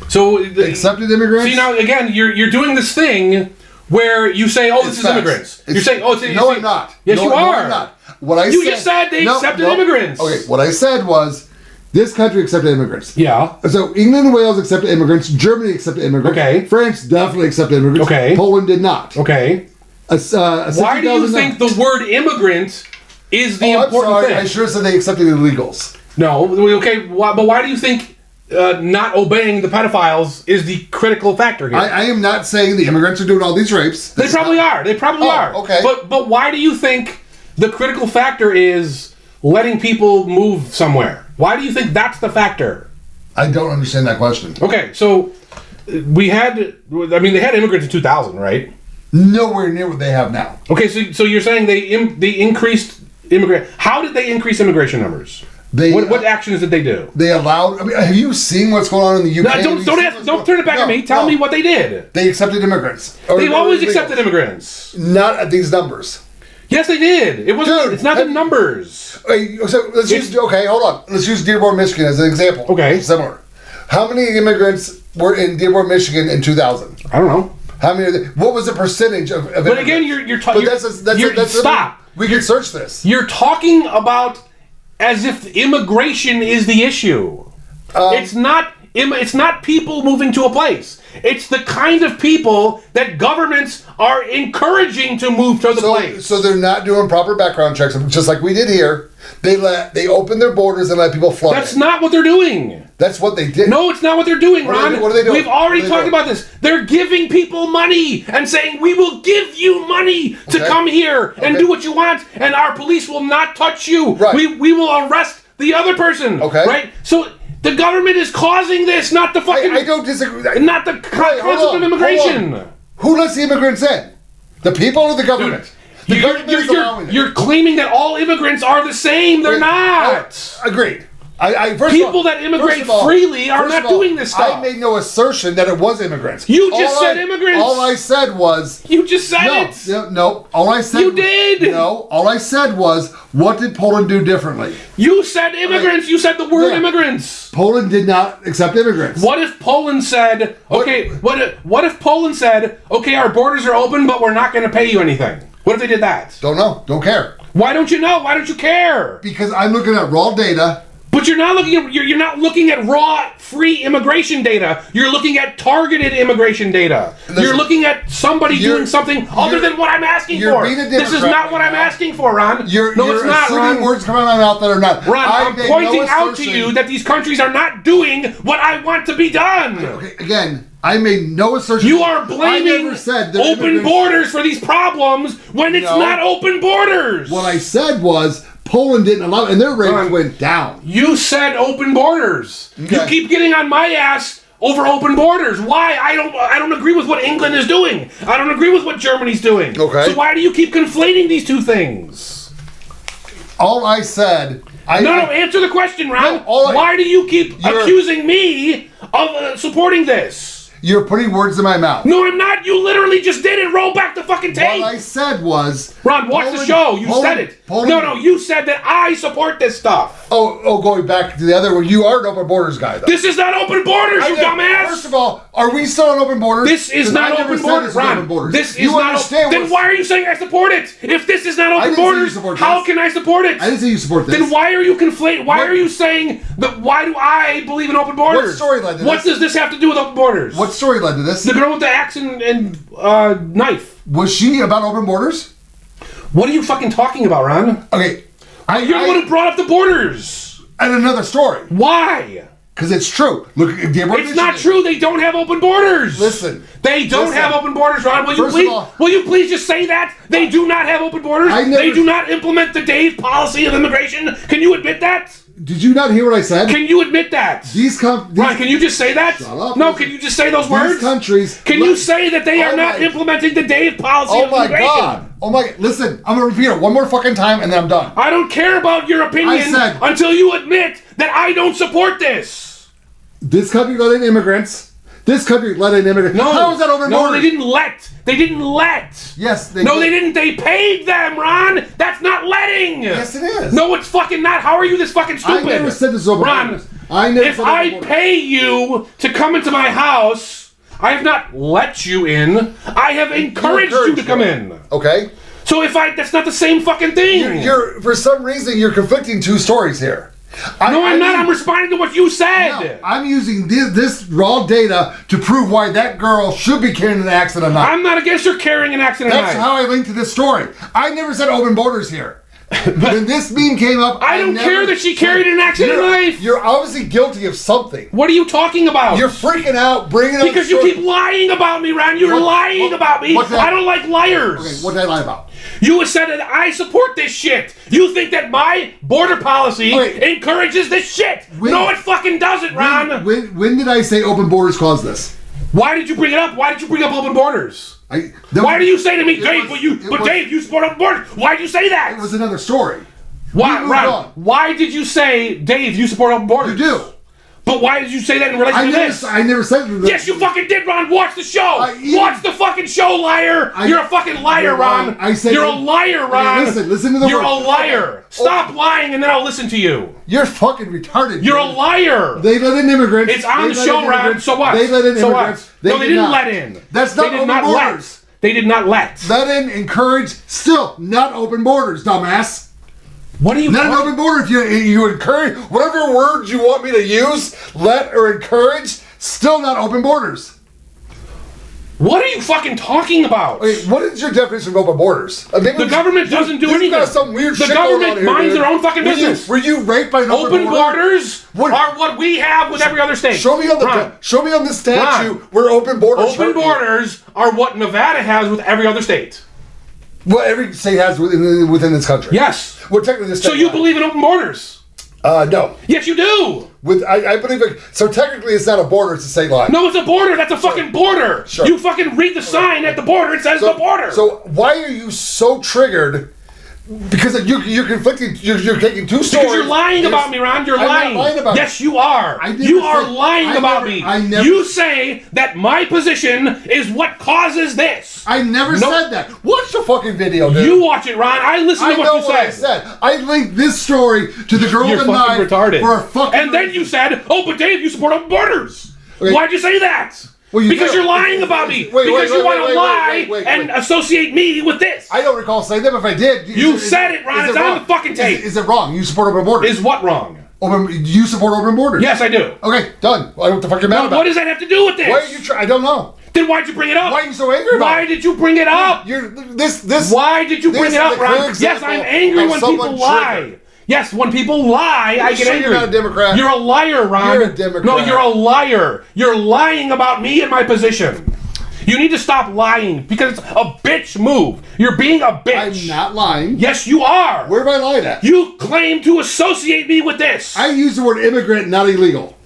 So... Accepted immigrants? See, now, again, you're doing this thing where you say, oh, this is immigrants. You're saying, oh, it's... No, I'm not. Yes, you are. No, I'm not. What I said... You just said they accepted immigrants. Okay, what I said was, this country accepted immigrants. Yeah. So, England and Wales accepted immigrants. Germany accepted immigrants. Okay. France definitely accepted immigrants. Okay. Poland did not. Okay. Why do you think the word immigrant is the important thing? I sure said they accepted illegals. No, okay, but why do you think not obeying the pedophiles is the critical factor here? I am not saying the immigrants are doing all these rapes. They probably are. They probably are. Okay. But why do you think the critical factor is letting people move somewhere? Why do you think that's the factor? I don't understand that question. Okay, so they had immigrants in 2000, right? Nowhere near what they have now. Okay, so you're saying they increased immigration. How did they increase immigration numbers? What actions did they do? They allowed. I mean, have you seen what's going on in the UK? No, don't turn it back at me. Tell me what they did. They accepted immigrants. They've always accepted immigrants. Not at these numbers. Yes, they did. It wasn't. Dude, it's not the numbers. So let's use. Okay, hold on. Let's use Dearborn, Michigan as an example. Okay. Similar. How many immigrants were in Dearborn, Michigan in 2000? I don't know. How many? What was the percentage of? But again, you're talking. Stop. We can search this. You're talking about as if immigration is the issue. It's not people moving to a place. It's the kind of people that governments are encouraging to move to the place. So they're not doing proper background checks, just like we did here. They open their borders and let people flood. That's not what they're doing. That's what they did. No, it's not what they're doing, Ron. What are they doing? We've already talked about this. They're giving people money and saying, we will give you money to come here and do what you want, and our police will not touch you. Right. We will arrest the other person. Okay. Right? So the government is causing this, not the fucking... I don't disagree. Not the concept of immigration. Who lets the immigrants in? The people or the government? The government is allowing it. You're claiming that all immigrants are the same. They're not. Agreed. People that immigrate freely are not doing this stuff. I made no assertion that it was immigrants. You just said immigrants. All I said was... You just said it. No. All I said... You did. No. All I said was, what did Poland do differently? You said immigrants. Okay. You said the word immigrants. Poland did not accept immigrants. What if Poland said, okay, what if Poland said, okay, our borders are open, but we're not going to pay you anything? What if they did that? Don't know. Don't care. Why don't you know? Why don't you care? Because I'm looking at raw data. But you're not looking at raw free immigration data. You're looking at targeted immigration data. You're looking at somebody doing something other than what I'm asking for. This is not what I'm asking for, Ron. You're it's not, Ron. Words coming out of my mouth that are not. Ron, I'm pointing out to you that these countries are not doing what I want to be done. Okay, again, I made no assertion. You are blaming open borders for these problems when it's not open borders. What I said was Poland didn't allow it, and their rates went down. You said open borders. Okay. You keep getting on my ass over open borders. Why? I don't agree with what England is doing. I don't agree with what Germany's doing. Okay. So why do you keep conflating these two things? All I said... answer the question, Ron. Why do you keep accusing me of supporting this? You're putting words in my mouth. No, I'm not. You literally just did it. Roll back the fucking tape. What I said was... Ron, watch the show. You said it. No, you said that I support this stuff. Oh, going back to the other one, you are an open borders guy, though. This is not open borders, you dumbass. First of all, are we still on open borders? This is not open borders, Ron. This is not. Then why are you saying I support it? If this is not open borders, how can I support it? I didn't say you support this. Then why are you conflating? Why are you saying that? Why do I believe in open borders? What story led to this? What does this have to do with open borders? What story led to this? The girl with the axe and knife. Was she about open borders? What are you fucking talking about, Ron? Okay. You're the one who brought up the borders. And another story. Why? Because it's true. Look, it's not true. They don't have open borders. Listen. They don't have open borders, Ron. Will you please just say that? They do not have open borders. They do not implement the Dave policy of immigration. Can you admit that? Did you not hear what I said? Can you admit that? Ron, can you just say that? Shut up. No, can you just say those words? These countries... Can you say that they are not implementing the Dave policy of immigration? Oh my God. Listen, I'm going to repeat it one more fucking time and then I'm done. I don't care about your opinion until you admit that I don't support this. This country let in immigrants. This country let in immigrants. No. How is that open borders? No, they didn't let. They didn't let. Yes, they did. No, they didn't. They paid them, Ron. That's not letting. Yes, it is. No, it's fucking not. How are you this fucking stupid? I never said this was open borders. Ron, if I pay you to come into my house, I have not let you in. I have encouraged you to come in. Okay. So that's not the same fucking thing. You're for some reason you're conflicting two stories here. I'm not. I'm responding to what you said. No, I'm using this raw data to prove why that girl should be carrying an axe and a knife. I'm not against her carrying an axe and a knife. That's how I linked to this story. I never said open borders here. When this meme came up, I don't care that she carried an axe and a knife. You're obviously guilty of something. What are you talking about? You're freaking out, bringing up because you keep lying about me, Ron. You're lying about me. I don't like liars. Okay, what did I lie about? You said that I support this shit. You think that my border policy encourages this shit. No, it fucking doesn't, Ron. When did I say open borders caused this? Why did you bring it up? Why did you bring up open borders? Why do you say to me, Dave, Dave, you support open borders? Why did you say that? It was another story. Why, Ron? Why did you say, Dave, you support open borders? You do. But why did you say that in relation to this? I never said that. Yes, you fucking did, Ron. Watch the show. Watch the fucking show, liar. You're a fucking liar, Ron. You're a liar, Ron. Listen to the You're a liar. Stop lying and then I'll listen to you. You're fucking retarded. You're a liar. They let in immigrants. It's on the show, Ron. So what? They let in immigrants. No, they didn't let in. That's not open borders. They did not let. Let in, encourage, still not open borders, dumbass. What are you? Not an open border. If you encourage whatever words you want me to use, let or encourage, still not open borders. What are you fucking talking about? Okay, what is your definition of open borders? The government doesn't do anything. Got some weird the shit government going on minds here, their own fucking business. Were you raped by an open border? Borders are what we have with every other state. Show me on the statue where open borders. Open borders are what Nevada has with every other state. Well, every state has within this country. Yes. Well, technically, this. So you believe in open borders? No. Yes, you do. I believe it. So technically, it's not a border; it's a state line. No, it's a border. That's a fucking border. Sure. You fucking read the sign at the border. It says the border. So why are you so triggered? Because you're conflicting. You're taking two stories. Because you're lying about me, Ron. You're lying. Not lying about yes, you are. You are lying about me. You say that my position is what causes this. I never said that. Watch the fucking video, dude. You watch it, Ron. I listen to what you said. I said. I linked this story to the girl with the knife retarded. for a fucking. And then you said, "Oh, but Dave, you support open borders." Okay. Why'd you say that? Well, because you're lying about me. Because you want to lie and associate me with this. I don't recall saying that, but if I did... You said it, Ron. It's on the fucking tape. Is it wrong? You support open borders. Is what wrong? You support open borders. Yes, I do. Okay, done. What the fuck are you mad about? What does that have to do with this? Why are you I don't know. Then why'd you bring it up? Why are you so angry about it? Why did you bring it up? Why did you bring it up, Ron? Yes, I'm angry when people lie. Yes, when people lie, I get angry. You're not a Democrat. You're a liar, Ron. You're a Democrat. No, you're a liar. You're lying about me and my position. You need to stop lying because it's a bitch move. You're being a bitch. I'm not lying. Yes, you are. Where have I lied at? You claim to associate me with this. I use the word immigrant, not illegal.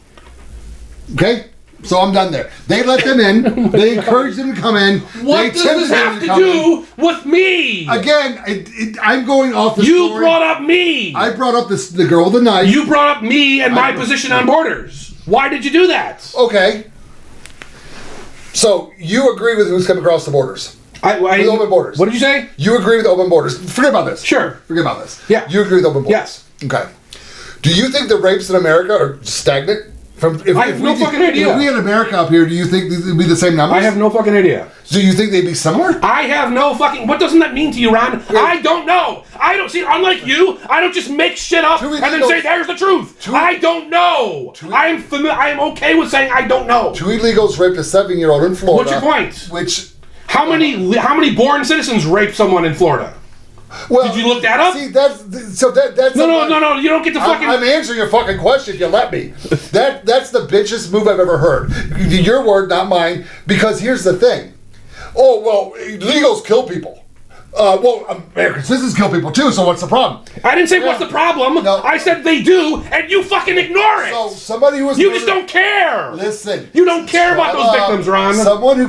Okay? So I'm done there. They let them in. They encourage them to come in. What does this have to do with me? Again, I'm going off the story. You brought up me. I brought up the girl with the knife. You brought up me and my position on borders. Why did you do that? Okay. So you agree with who's come across the borders? With open borders. What did you say? You agree with open borders. Forget about this. Sure. Forget about this. Yeah. You agree with open borders? Yes. Okay. Do you think the rapes in America are stagnant? I have no fucking idea. If we had America up here, do you think it'd be the same numbers? I have no fucking idea. So you think they'd be similar? I have no fucking... What doesn't that mean to you, Ron? I don't know. I don't... See, unlike you, I don't just make shit up and then say, there's the truth. I don't know. I am okay with saying I don't know. 2 illegals raped a 7-year-old in Florida. What's your point? Which... How many born citizens raped someone in Florida? Well, did you look that up? See, that's no. You don't get to fucking. I'm answering your fucking question if you let me. That's the bitchest move I've ever heard. Your word, not mine. Because here's the thing. Oh well, illegals kill people. Well, American citizens kill people too. So what's the problem? I didn't say what's the problem. No. I said they do, and you fucking ignore it. So somebody who was just don't care. Listen, you don't care about those victims, Ron. Someone who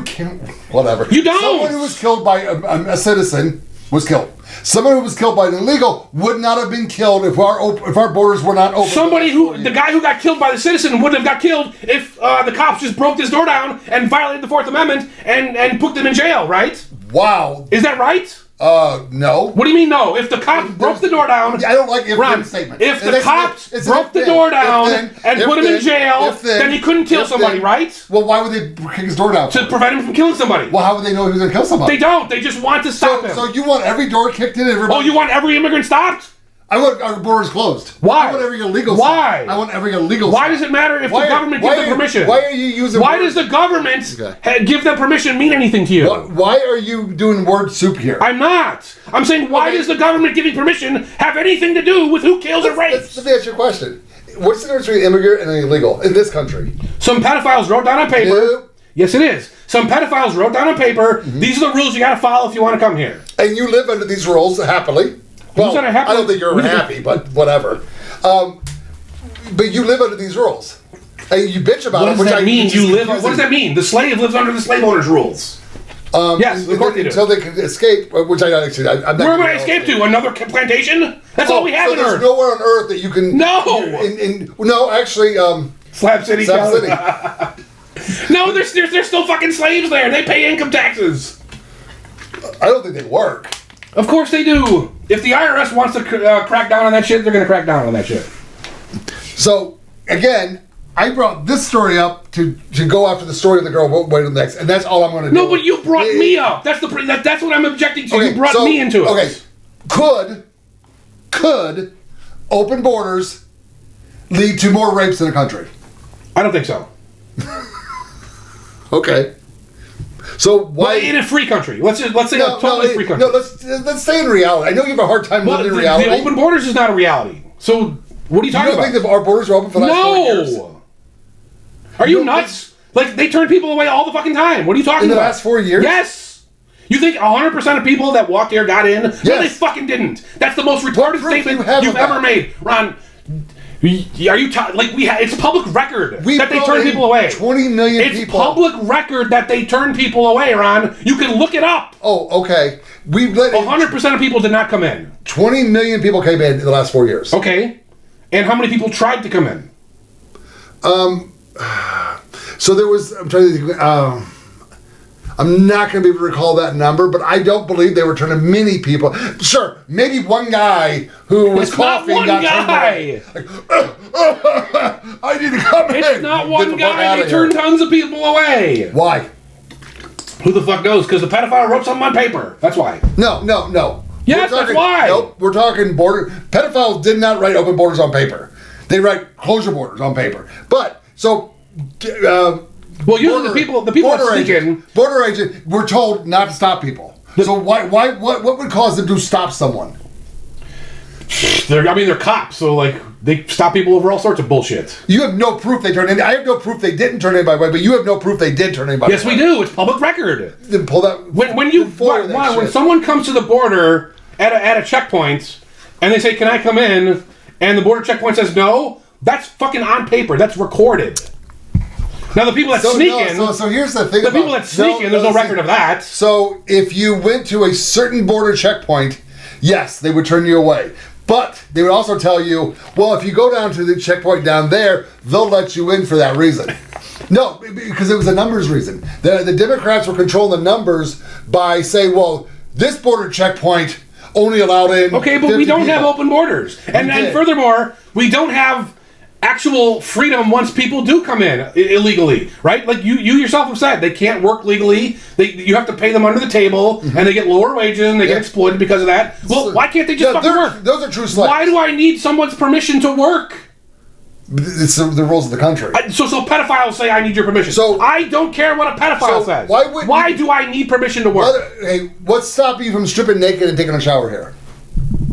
whatever. You don't. Someone who was killed by a citizen was killed. Someone who was killed by an illegal would not have been killed if our borders were not open. The guy who got killed by the citizen wouldn't have got killed if the cops just broke this door down and violated the Fourth Amendment and put them in jail, right? Wow. Is that right? No. What do you mean no? If the cops broke the door down... I don't like if-then statement. If the cops broke the door down and put him in jail, then he couldn't kill somebody, right? Well, why would they kick his door down? To prevent him from killing somebody. Well, how would they know he was going to kill somebody? They don't. They just want to stop him. So you want every door kicked in? Oh, you want every immigrant stopped? I want our borders closed. Why? I want every illegal Why? I want every illegal Why does it matter if the government gives them permission? Why are you using Why does the government give them permission mean anything to you? Why are you doing word soup here? I'm not. I'm saying why does the government giving permission have anything to do with who kills or rapes? Let me ask you a question. What's the difference between an immigrant and an illegal in this country? Some pedophiles wrote down on paper. No. Yes, it is. Some pedophiles wrote down on paper, these are the rules you got to follow if you want to come here. And you live under these rules happily. Well, I don't think you're happy, but whatever. But you live under these rules. And you bitch about it. What does that mean? What does that mean? The slave lives under the slave owner's rules. Yes, of course they do. Until they can escape, which I don't actually. I'm not. Where would I escape to? Another plantation? That's all we have on Earth. There's nowhere on Earth that you can. No. No, actually. Slab City. Slab City. No, there's still fucking slaves there. They pay income taxes. I don't think they work. Of course they do. If the IRS wants to crack down on that shit, they're going to crack down on that shit. So, again, I brought this story up to go after the story of the girl. Wait till next, and that's all I'm going to do. No, but you brought me up. That's what I'm objecting to. Okay, you brought me into it. Okay, could could open borders lead to more rapes in the country? I don't think so. Okay. So why in a free country? Let's say a totally free country. No, let's stay in reality. I know you have a hard time living in reality. The open borders is not a reality. So what are you talking about? You don't think that our borders are open for the last 4 years? No. Are you nuts? Like, they turn people away all the fucking time. What are you talking about? In the last 4 years? Yes. You think 100% of people that walked here got in? Yes. No, they fucking didn't. That's the most retarded statement you've ever made, Ron. Are you it's public record that they turn people away. 20 million people. It's public record that they turn people away, Ron. You can look it up. Oh, okay. We've let 100% of people did not come in. 20 million people came in the last 4 years. Okay. And how many people tried to come in? So there was. I'm trying to think. I'm not going to be able to recall that number, but I don't believe they were turning many people. Sure, maybe one guy who was coughing got turned away. Like, I need to come in. It's not one guy. They turned tons of people away. Why? Who the fuck knows? Because the pedophile wrote something on paper. That's why. No. Yes, that's why. Nope, we're talking border. Pedophiles did not write open borders on paper. They write closure borders on paper. But, so... well, usually the people that sneak in... Border agent, we're told not to stop people. So what would cause them to stop someone? They're cops, so, like, they stop people over all sorts of bullshit. You have no proof they turned in. I have no proof they didn't turn anybody away, but you have no proof they did turn anybody away. Yes, we do. It's public record. Then pull that... When someone comes to the border at a checkpoint, and they say, can I come in? And the border checkpoint says no, that's fucking on paper. That's recorded. Now, the people that sneak in... So here's the thing the people that sneak in, there's no record of that. So if you went to a certain border checkpoint, yes, they would turn you away. But they would also tell you, well, if you go down to the checkpoint down there, they'll let you in for that reason. No, because it was a numbers reason. The Democrats were controlling the numbers by saying, well, this border checkpoint only allowed in... Okay, but we don't have open borders. And furthermore, we don't have actual freedom once people do come in illegally, right? Like you yourself have said, they can't work legally. You have to pay them under the table, and they get lower wages, and they get exploited because of that. Well, why can't they just fucking work? Those are true slaves. Why do I need someone's permission to work? It's the rules of the country. So pedophiles say I need your permission. So I don't care what a pedophile says. Why do I need permission to work? Hey, what's stopping you from stripping naked and taking a shower here?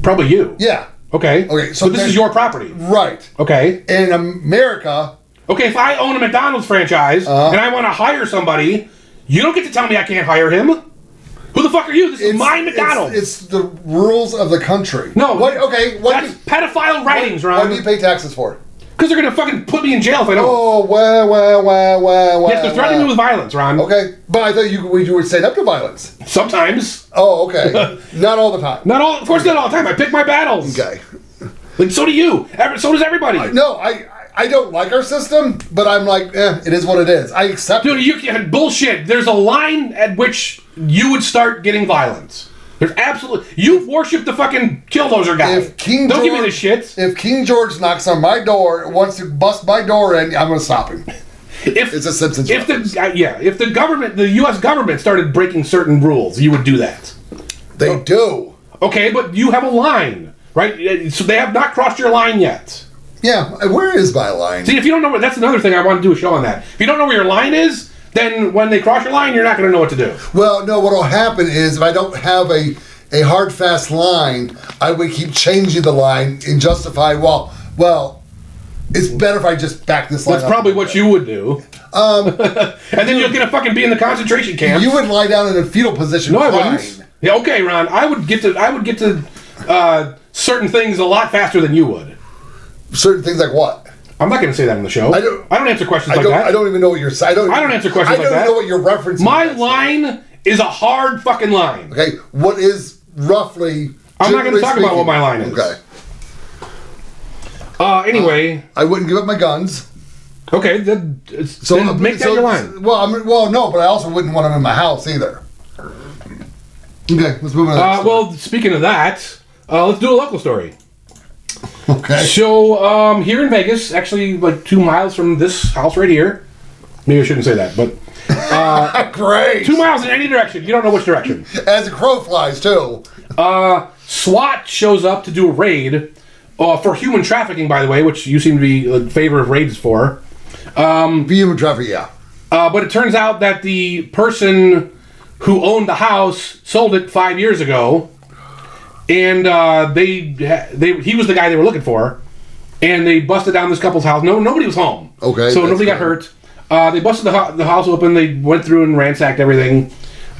Probably you. Yeah. Okay. So this is your property. Right. Okay. In America... Okay, if I own a McDonald's franchise and I want to hire somebody, you don't get to tell me I can't hire him. Who the fuck are you? This is my McDonald's. It's the rules of the country. No. That's pedophile writings, Ron. What do you pay taxes for? Because they're going to fucking put me in jail if I don't. Oh, well. Yes, they're threatening me with violence, Ron. Okay. But I thought you were stand up to violence. Sometimes. Oh, okay. Not all the time. Of course not all the time. I pick my battles. Okay. Like, so do you. So does everybody. I don't like our system, but I'm like, it is what it is. I accept it. Dude, bullshit. There's a line at which you would start getting violence. There's absolutely... You worship the fucking killdozer guy. Don't give me this shit. If King George knocks on my door, wants to bust my door in, I'm going to stop him. It's a Simpsons reference. If the government, the U.S. government started breaking certain rules, you would do that. They do. Okay, but you have a line, right? So they have not crossed your line yet. Yeah, where is my line? See, if you don't know that's another thing I want to do a show on that. If you don't know where your line is, then when they cross your line, you're not going to know what to do. Well, no, what will happen is if I don't have a hard, fast line, I would keep changing the line and justify, well, it's better if I just back this line up. That's probably what you would do. And then you're going to fucking be in the concentration camp. You would lie down in a fetal position. No, I wouldn't. Yeah, okay, Ron. I would get to certain things a lot faster than you would. Certain things like what? I'm not going to say that on the show. I don't answer questions like that. I don't even know what you're saying. I don't answer questions like that. I don't know what you're referencing. My line is a hard fucking line. Okay, what is roughly... I'm not going to talk about what my line is. Okay. Anyway... I wouldn't give up my guns. Okay, then make that your line. Well, no, but I also wouldn't want them in my house either. Okay, let's move on. Well, speaking of that, let's do a local story. Okay. So, here in Vegas, actually like 2 miles from this house right here. Maybe I shouldn't say that, but... Great! 2 miles in any direction. You don't know which direction. As a crow flies, too. SWAT shows up to do a raid for human trafficking, by the way, which you seem to be in favor of raids for. Human trafficking, yeah. But it turns out that the person who owned the house sold it 5 years ago, and he was the guy they were looking for, and they busted down this couple's house. Nobody was home. Okay. So nobody got hurt. They busted the house open. They went through and ransacked everything.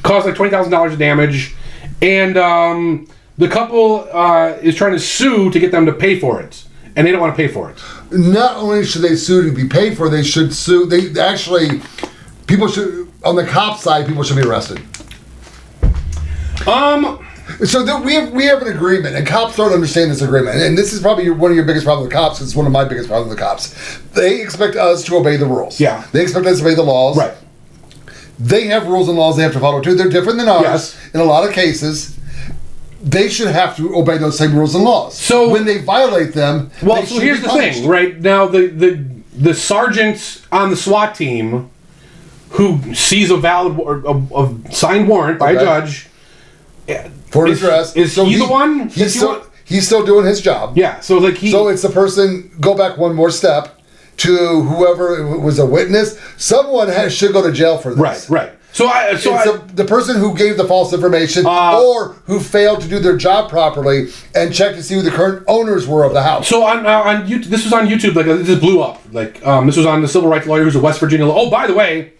Caused like $20,000 of damage, and the couple is trying to sue to get them to pay for it, and they don't want to pay for it. Not only should they sue to be paid for, they should sue. People should, on the cop side, people should be arrested. So we have an agreement, and cops don't understand this agreement. And this is probably one of your biggest problems with cops. It's one of my biggest problems with the cops. They expect us to obey the rules. Yeah. They expect us to obey the laws. Right. They have rules and laws they have to follow too. They're different than ours. Yes. In a lot of cases, they should have to obey those same rules and laws. So when they violate them, well, so here's the thing, right? Now the sergeant on the SWAT team who sees a valid a signed warrant by a judge for his arrest, is he the one? He's still doing his job. Yeah. So it's the person. Go back one more step to whoever was a witness. Someone should go to jail for this. Right. So the person who gave the false information or who failed to do their job properly and check to see who the current owners were of the house. So on YouTube, this was on YouTube. Like this blew up. Like this was on the civil rights lawyer who's a West Virginia. Oh, by the way,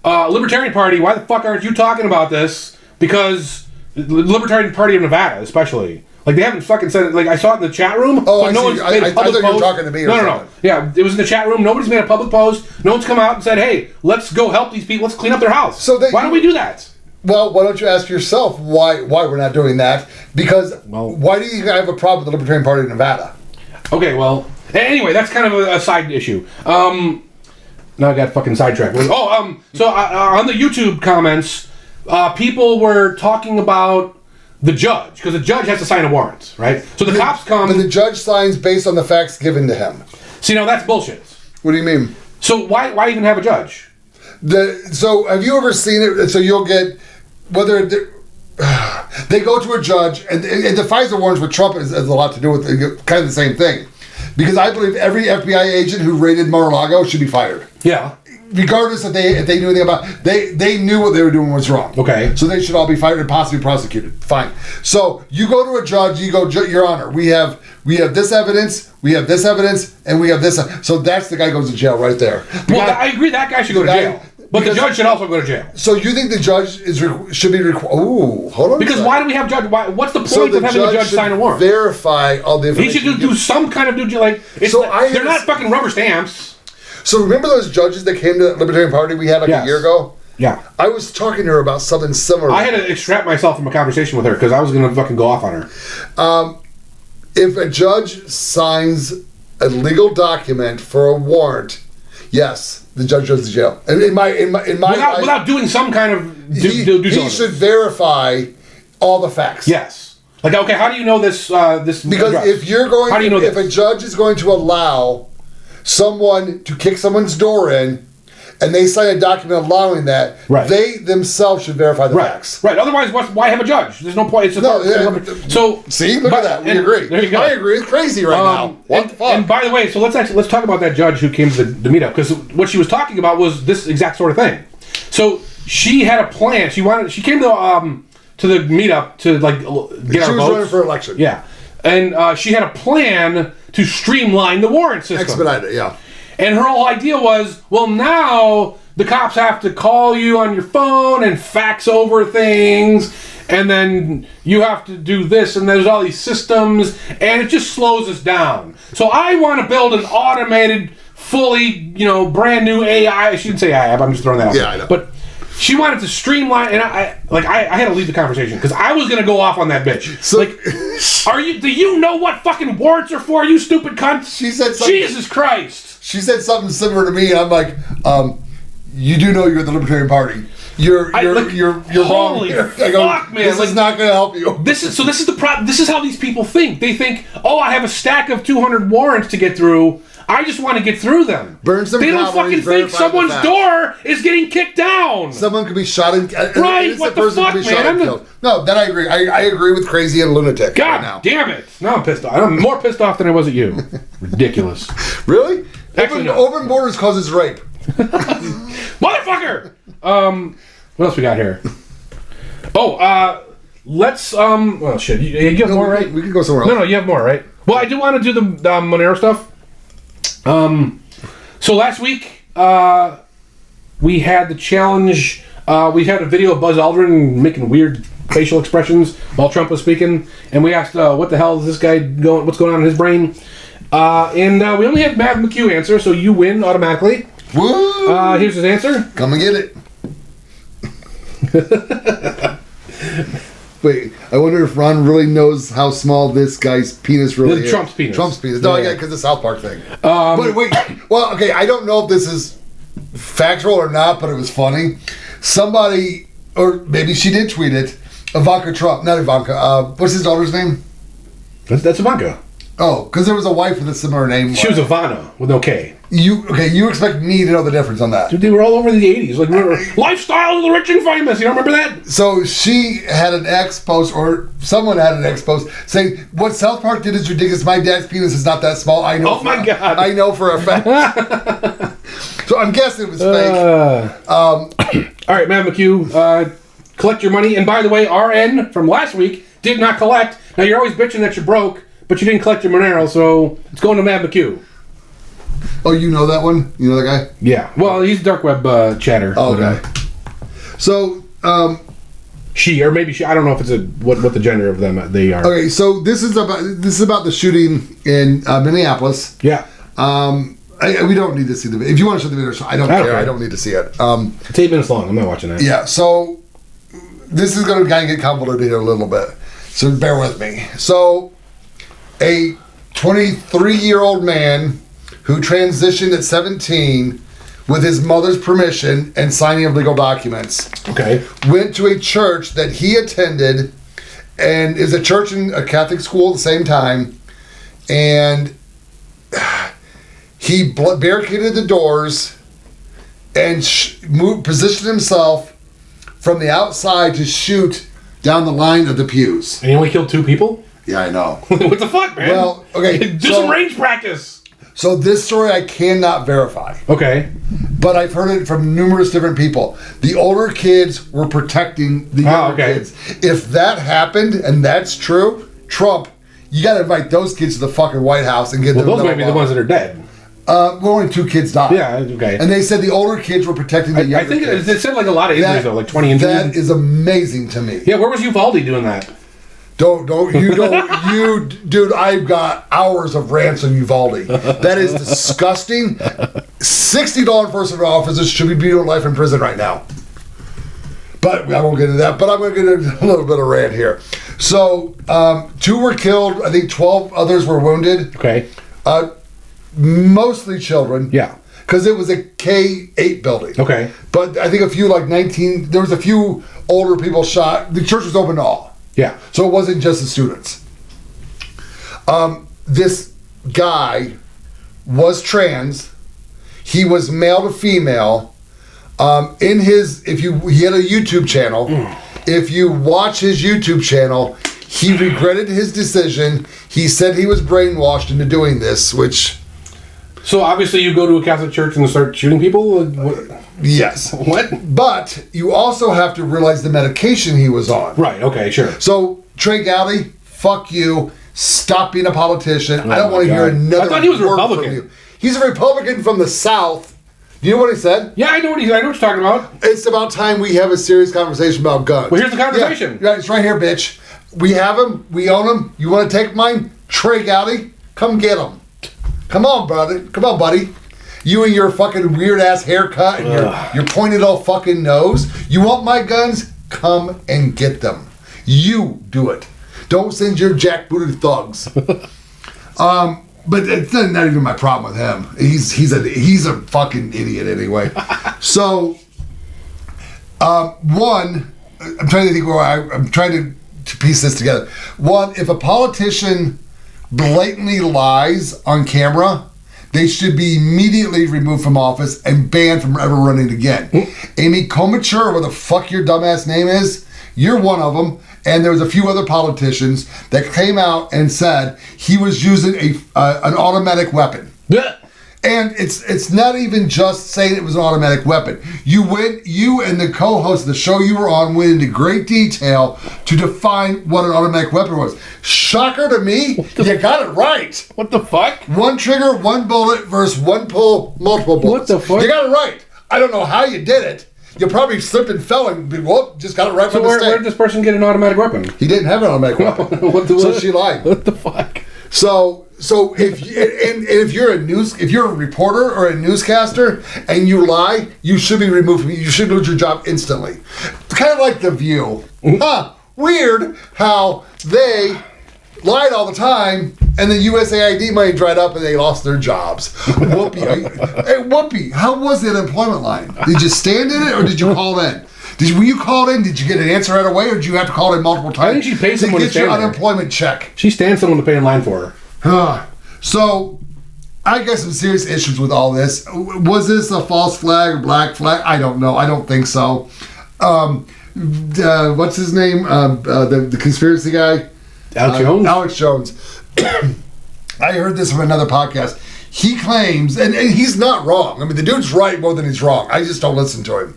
Libertarian Party. Why the fuck aren't you talking about this? Because the Libertarian Party of Nevada, especially. Like, they haven't fucking said it. Like, I saw it in the chat room. Oh, but no one's made a public I thought post. you were talking to me or something. No. Yeah, it was in the chat room. Nobody's made a public post. No one's come out and said, hey, let's go help these people. Let's clean up their house. Why don't we do that? Well, why don't you ask yourself why we're not doing that? Because why do you have a problem with the Libertarian Party of Nevada? Okay, well, anyway, that's kind of a side issue. Now I got fucking sidetracked. So on the YouTube comments, people were talking about the judge, because the judge has to sign a warrant, right? So the cops come... But the judge signs based on the facts given to him. See, now that's bullshit. What do you mean? So why even have a judge? So have you ever seen it? So you'll get... Whether... They go to a judge, and the FISA warrants with Trump has a lot to do with kind of the same thing. Because I believe every FBI agent who raided Mar-a-Lago should be fired. Yeah. Regardless if they knew anything about it, they knew what they were doing was wrong. Okay. So they should all be fired and possibly prosecuted. Fine. So you go to a judge, you go, Your Honor, we have this evidence, we have this evidence, and we have this. So that's the guy goes to jail right there. I agree that guy should go to jail. But the judge should also go to jail. So you think the judge should be required? Oh, hold on. Because why do we have judge? What's the point of having a judge sign a warrant? Verify all the information. He should do some kind of due like. They're not fucking rubber stamps. So remember those judges that came to the Libertarian Party we had a year ago? Yeah. I was talking to her about something similar. I had to extract myself from a conversation with her because I was going to fucking go off on her. If a judge signs a legal document for a warrant, yes, the judge goes to jail. And without doing some kind of due diligence. He should verify all the facts. Yes. Like, okay, how do you know this? Because address? if you're going, how do you know if a judge is going to allow someone to kick someone's door in, and they sign a document allowing that, they themselves should verify the facts. Right. Otherwise, why have a judge? There's no point. So see, look at that. We agree. There you go. I agree. It's crazy right now. What the fuck? And by the way, so let's talk about that judge who came to the meetup, because what she was talking about was this exact sort of thing. So she had a plan. She came to the meetup to get our votes. She was running for election. Yeah. And she had a plan to streamline the warrant system. Expedite it, yeah. And her whole idea was, well, now the cops have to call you on your phone and fax over things, and then you have to do this, and there's all these systems, and it just slows us down. So I want to build an automated, fully, brand new AI. I shouldn't say AI, I'm just throwing that out. Yeah, I know. But she wanted to streamline, and I had to leave the conversation because I was gonna go off on that bitch. So, do you know what fucking warrants are for, you stupid cunt? She said something. Jesus Christ. She said something similar to me, and I'm like, you do know you're the Libertarian Party. You're holy wrong. Fuck, man! This is not going to help you. This is how these people think. They think, oh, I have a stack of 200 warrants to get through. I just want to get through them. Burn some They don't fucking calories, think verify the someone's facts. door is getting kicked down. Someone could be shot and Right, what the fuck, man? No, that I agree. I agree with crazy and lunatic. God right now. damn it! Now I'm pissed off. I'm more pissed off than I was at you. Ridiculous. Really? Actually, no. Open borders causes rape. Motherfucker! What else we got here? Oh, let's, well, shit. You have more, right? We can go somewhere else. No, you have more, right? Well, I do want to do the Monero stuff. So last week, we had the challenge. We had a video of Buzz Aldrin making weird facial expressions while Trump was speaking, and we asked, what the hell is this guy going, what's going on in his brain? And we only had Mav McHugh answer, so you win automatically. Woo! Here's his answer. Come and get it. Wait, I wonder if Ron really knows how small this guy's penis really is. Trump's penis. Trump's penis. No, Yeah. because the South Park thing. Wait. Well, okay, I don't know if this is factual or not, but it was funny. Somebody, or maybe she did tweet it, Ivanka Trump, not Ivanka, what's his daughter's name? That's Ivanka. Oh, because there was a wife with a similar name. She was Ivana with no K. You expect me to know the difference on that? Dude, they were all over the 80s. Like, lifestyle of the rich and famous. You don't remember that? So she had an ex post, or someone had an ex post, saying, what South Park did is ridiculous. My dad's penis is not that small. I know. Oh my God. I know for a fact. So I'm guessing it was fake. All right, Matt McHugh, collect your money. And by the way, RN from last week did not collect. Now, you're always bitching that you're broke, but you didn't collect your Monero, so it's going to Matt McHugh. Oh, you know that one? You know that guy? Yeah. Well, he's dark web chatter. Oh, okay. So, she, or maybe she, I don't know if it's what the gender of them they are. okay, so this is about the shooting in Minneapolis. Yeah. We don't need to see the video. If you want to show the video, I don't care. Okay. I don't need to see it. It's 8 minutes long. I'm not watching that. Yeah, so this is going to kind of get convoluted here a little bit. So bear with me. So a 23-year-old man who transitioned at 17 with his mother's permission and signing of legal documents. Okay. Went to a church that he attended, and is a church and a Catholic school at the same time, and he barricaded the doors and positioned himself from the outside to shoot down the line of the pews. And he only killed 2 people? Yeah, I know. What the fuck, man? Well, okay. Do some range practice. So this story I cannot verify. Okay. But I've heard it from numerous different people. The older kids were protecting the younger kids. If that happened, and that's true, Trump, you got to invite those kids to the fucking White House and get them. Well, those might be the ones that are dead. Only 2 kids died. Yeah, okay. And they said the older kids were protecting the younger kids. I think it said like a lot of injuries, though, like 20 injuries. That is amazing to me. Yeah, where was Uvalde doing that? Dude, I've got hours of rants on Uvalde. That is disgusting. $60 person officers should be doing life in prison right now. But I won't get into that. But I'm going to get into a little bit of rant here. So, 2 were killed. I think 12 others were wounded. Okay. Mostly children. Yeah. Because it was a K-8 building. Okay. But I think a few, like 19, there was a few older people shot. The church was open to all. Yeah. So it wasn't just the students. This guy was trans. He was male to female. He had a YouTube channel. If you watch his YouTube channel, he regretted his decision. He said he was brainwashed into doing this, which... So obviously you go to a Catholic church and start shooting people? Yes. What? But you also have to realize the medication he was on. Right, okay, sure. So, Trey Gowdy, fuck you. Stop being a politician. I don't want to hear another I thought he was a word Republican. from you. He's a Republican from the South. Do you know what he said? Yeah, I know what you're talking about. It's about time we have a serious conversation about guns. Well, here's the conversation. Yeah, it's right here, bitch. We have them. We own them. You want to take mine? Trey Gowdy, come get them. Come on, brother. Come on, buddy. You and your fucking weird-ass haircut and your pointed old fucking nose. You want my guns? Come and get them. You do it. Don't send your jackbooted thugs. But it's not even my problem with him. He's a fucking idiot anyway. So, one, I'm trying to think where I'm trying to piece this together. One, if a politician blatantly lies on camera, they should be immediately removed from office and banned from ever running again. Amy Klobuchar, what the fuck your dumbass name is, you're one of them. And there was a few other politicians that came out and said he was using an automatic weapon. And it's not even just saying it was an automatic weapon. You and the co-host of the show you were on went into great detail to define what an automatic weapon was. Shocker to me, you got it right. What the fuck? One trigger, one bullet versus one pull, multiple bullets. What the fuck? You got it right. I don't know how you did it. You probably slipped and fell and just got it right so from the mistake. Where did this person get an automatic weapon? He didn't have an automatic weapon. So she lied. What the fuck? So if you're a reporter or a newscaster and you lie, you should be removed. You should lose your job instantly. It's kind of like The View. Weird how they lied all the time and the USAID money dried up and they lost their jobs. Whoopi, hey Whoopi, how was the unemployment line? Did you stand in it or did you call in? When you called in, did you get an answer right away, or did you have to call in multiple times? I think she pays someone to get your stand there. unemployment check. She stands someone to pay in line for her. So, I got some serious issues with all this. Was this a false flag or black flag? I don't know. I don't think so. What's his name? The conspiracy guy? Alex Jones? Alex Jones. I heard this from another podcast. He claims, and he's not wrong. I mean, the dude's right more than he's wrong. I just don't listen to him.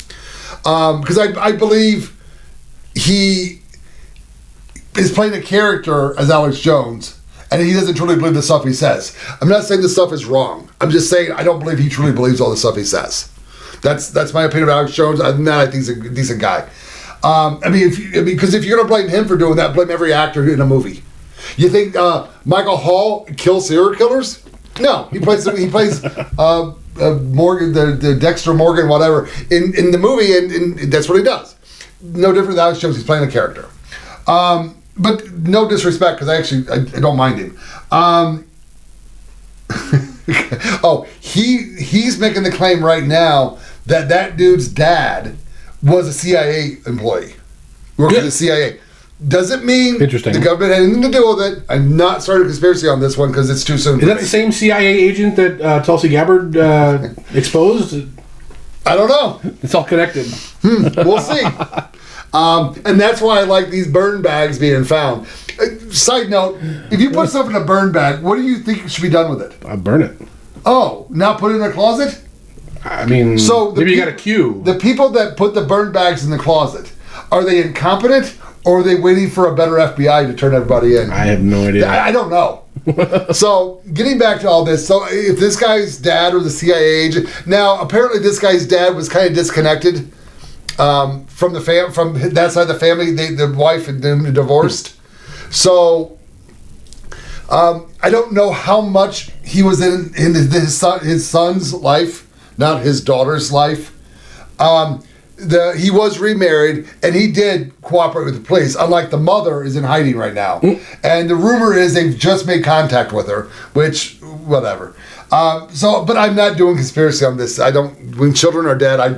Because I believe he is playing a character as Alex Jones, and he doesn't truly believe the stuff he says. I'm not saying the stuff is wrong. I'm just saying I don't believe he truly believes all the stuff he says. That's my opinion of Alex Jones. I think he's a decent guy. Because if you're going to blame him for doing that, blame every actor in a movie. You think Michael Hall kills serial killers? No, he plays Morgan, the Dexter Morgan, whatever, in the movie, and that's what he does. No different than Alex Jones. He's playing a character. But no disrespect, because I don't mind him. He's making the claim right now that dude's dad was a CIA employee, worked for the CIA. Doesn't mean the government had anything to do with it. I'm not starting a conspiracy on this one because it's too soon. Is that the same CIA agent that Tulsi Gabbard exposed? I don't know. It's all connected. We'll see. And that's why I like these burn bags being found. Side note, if you put stuff in a burn bag, what do you think should be done with it? I burn it. Oh, not put it in a closet? I mean, so maybe you got a queue. The people that put the burn bags in the closet, are they incompetent? Or are they waiting for a better FBI to turn everybody in? I have no idea. I don't know. So, getting back to all this, so if this guy's dad was a CIA agent, now apparently this guy's dad was kind of disconnected from that side of the family. The wife had been divorced. So, I don't know how much he was in his son's life, not his daughter's life. He was remarried, and he did cooperate with the police, unlike the mother is in hiding right now. And the rumor is they've just made contact with her, which, whatever. But I'm not doing conspiracy on this. When children are dead, I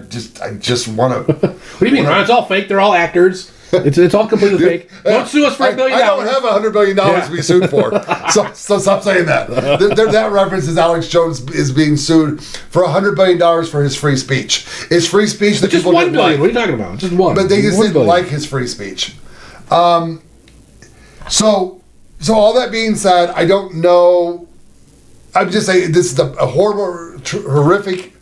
just want to... What do you mean, Ron? It's all fake. They're all actors. It's all completely fake. Don't sue us for $1 billion. I don't have $100 billion to be sued for. So stop saying that. That reference is Alex Jones is being sued for $100 billion for his free speech. It's free speech that just people $1 billion. like. What are you talking about? Just one. But they just didn't like his free speech. So all that being said, I don't know. I'm just saying this is a horrible, horrific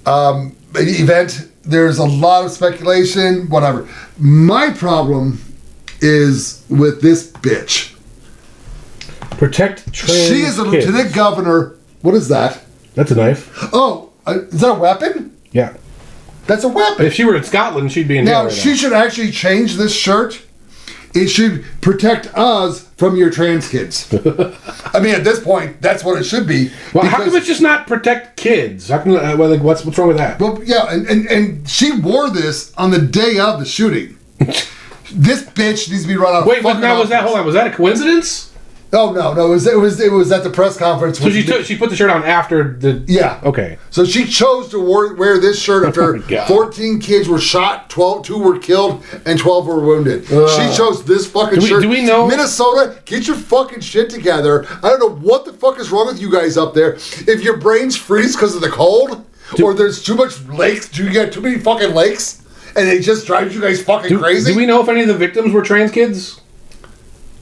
event. There's a lot of speculation, whatever. My problem is with this bitch. Protect trans She is a kids. lieutenant governor. What is that? That's a knife. Oh, is that a weapon? Yeah. That's a weapon. If she were in Scotland, she'd be in jail Now, right she now. should actually change this shirt. It should protect us from your trans kids. I mean, at this point, that's what it should be. Well, how come it's just not protect kids? How come, what's wrong with that? Well, yeah, and she wore this on the day of the shooting. This bitch needs to be run out of Wait, fucking now was that? office. Hold on, was that a coincidence? Oh no, it was at the press conference. So she put the shirt on after the. Yeah. Okay. So she chose to wear this shirt after 14 kids were shot, 2 were killed, and 12 were wounded. She chose this fucking shirt. Do we know Minnesota? Get your fucking shit together. I don't know what the fuck is wrong with you guys up there. If your brains freeze because of the cold, or there's too much lakes, you get too many fucking lakes, and it just drives you guys fucking crazy. Do we know if any of the victims were trans kids?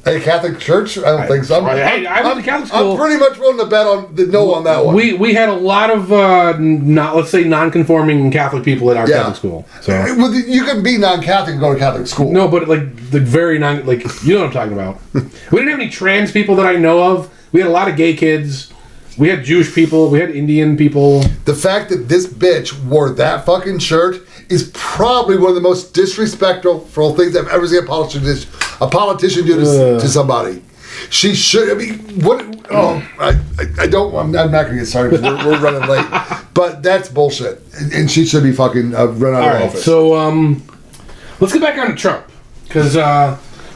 A Catholic church? I don't think so. I went to Catholic school. I'm pretty much willing to bet on the no on that one. We had a lot of let's say non-conforming Catholic people at our Catholic school. So well, you can be non-Catholic and go to Catholic school. No, but like the very you know what I'm talking about. We didn't have any trans people that I know of. We had a lot of gay kids. We had Jewish people. We had Indian people. The fact that this bitch wore that fucking shirt is probably one of the most disrespectful things I've ever seen a politician do to somebody. She should. I mean, what? Oh, I don't. I'm not going to get started because we're running late. But that's bullshit, and she should be fucking run out of office. So let's get back on to Trump because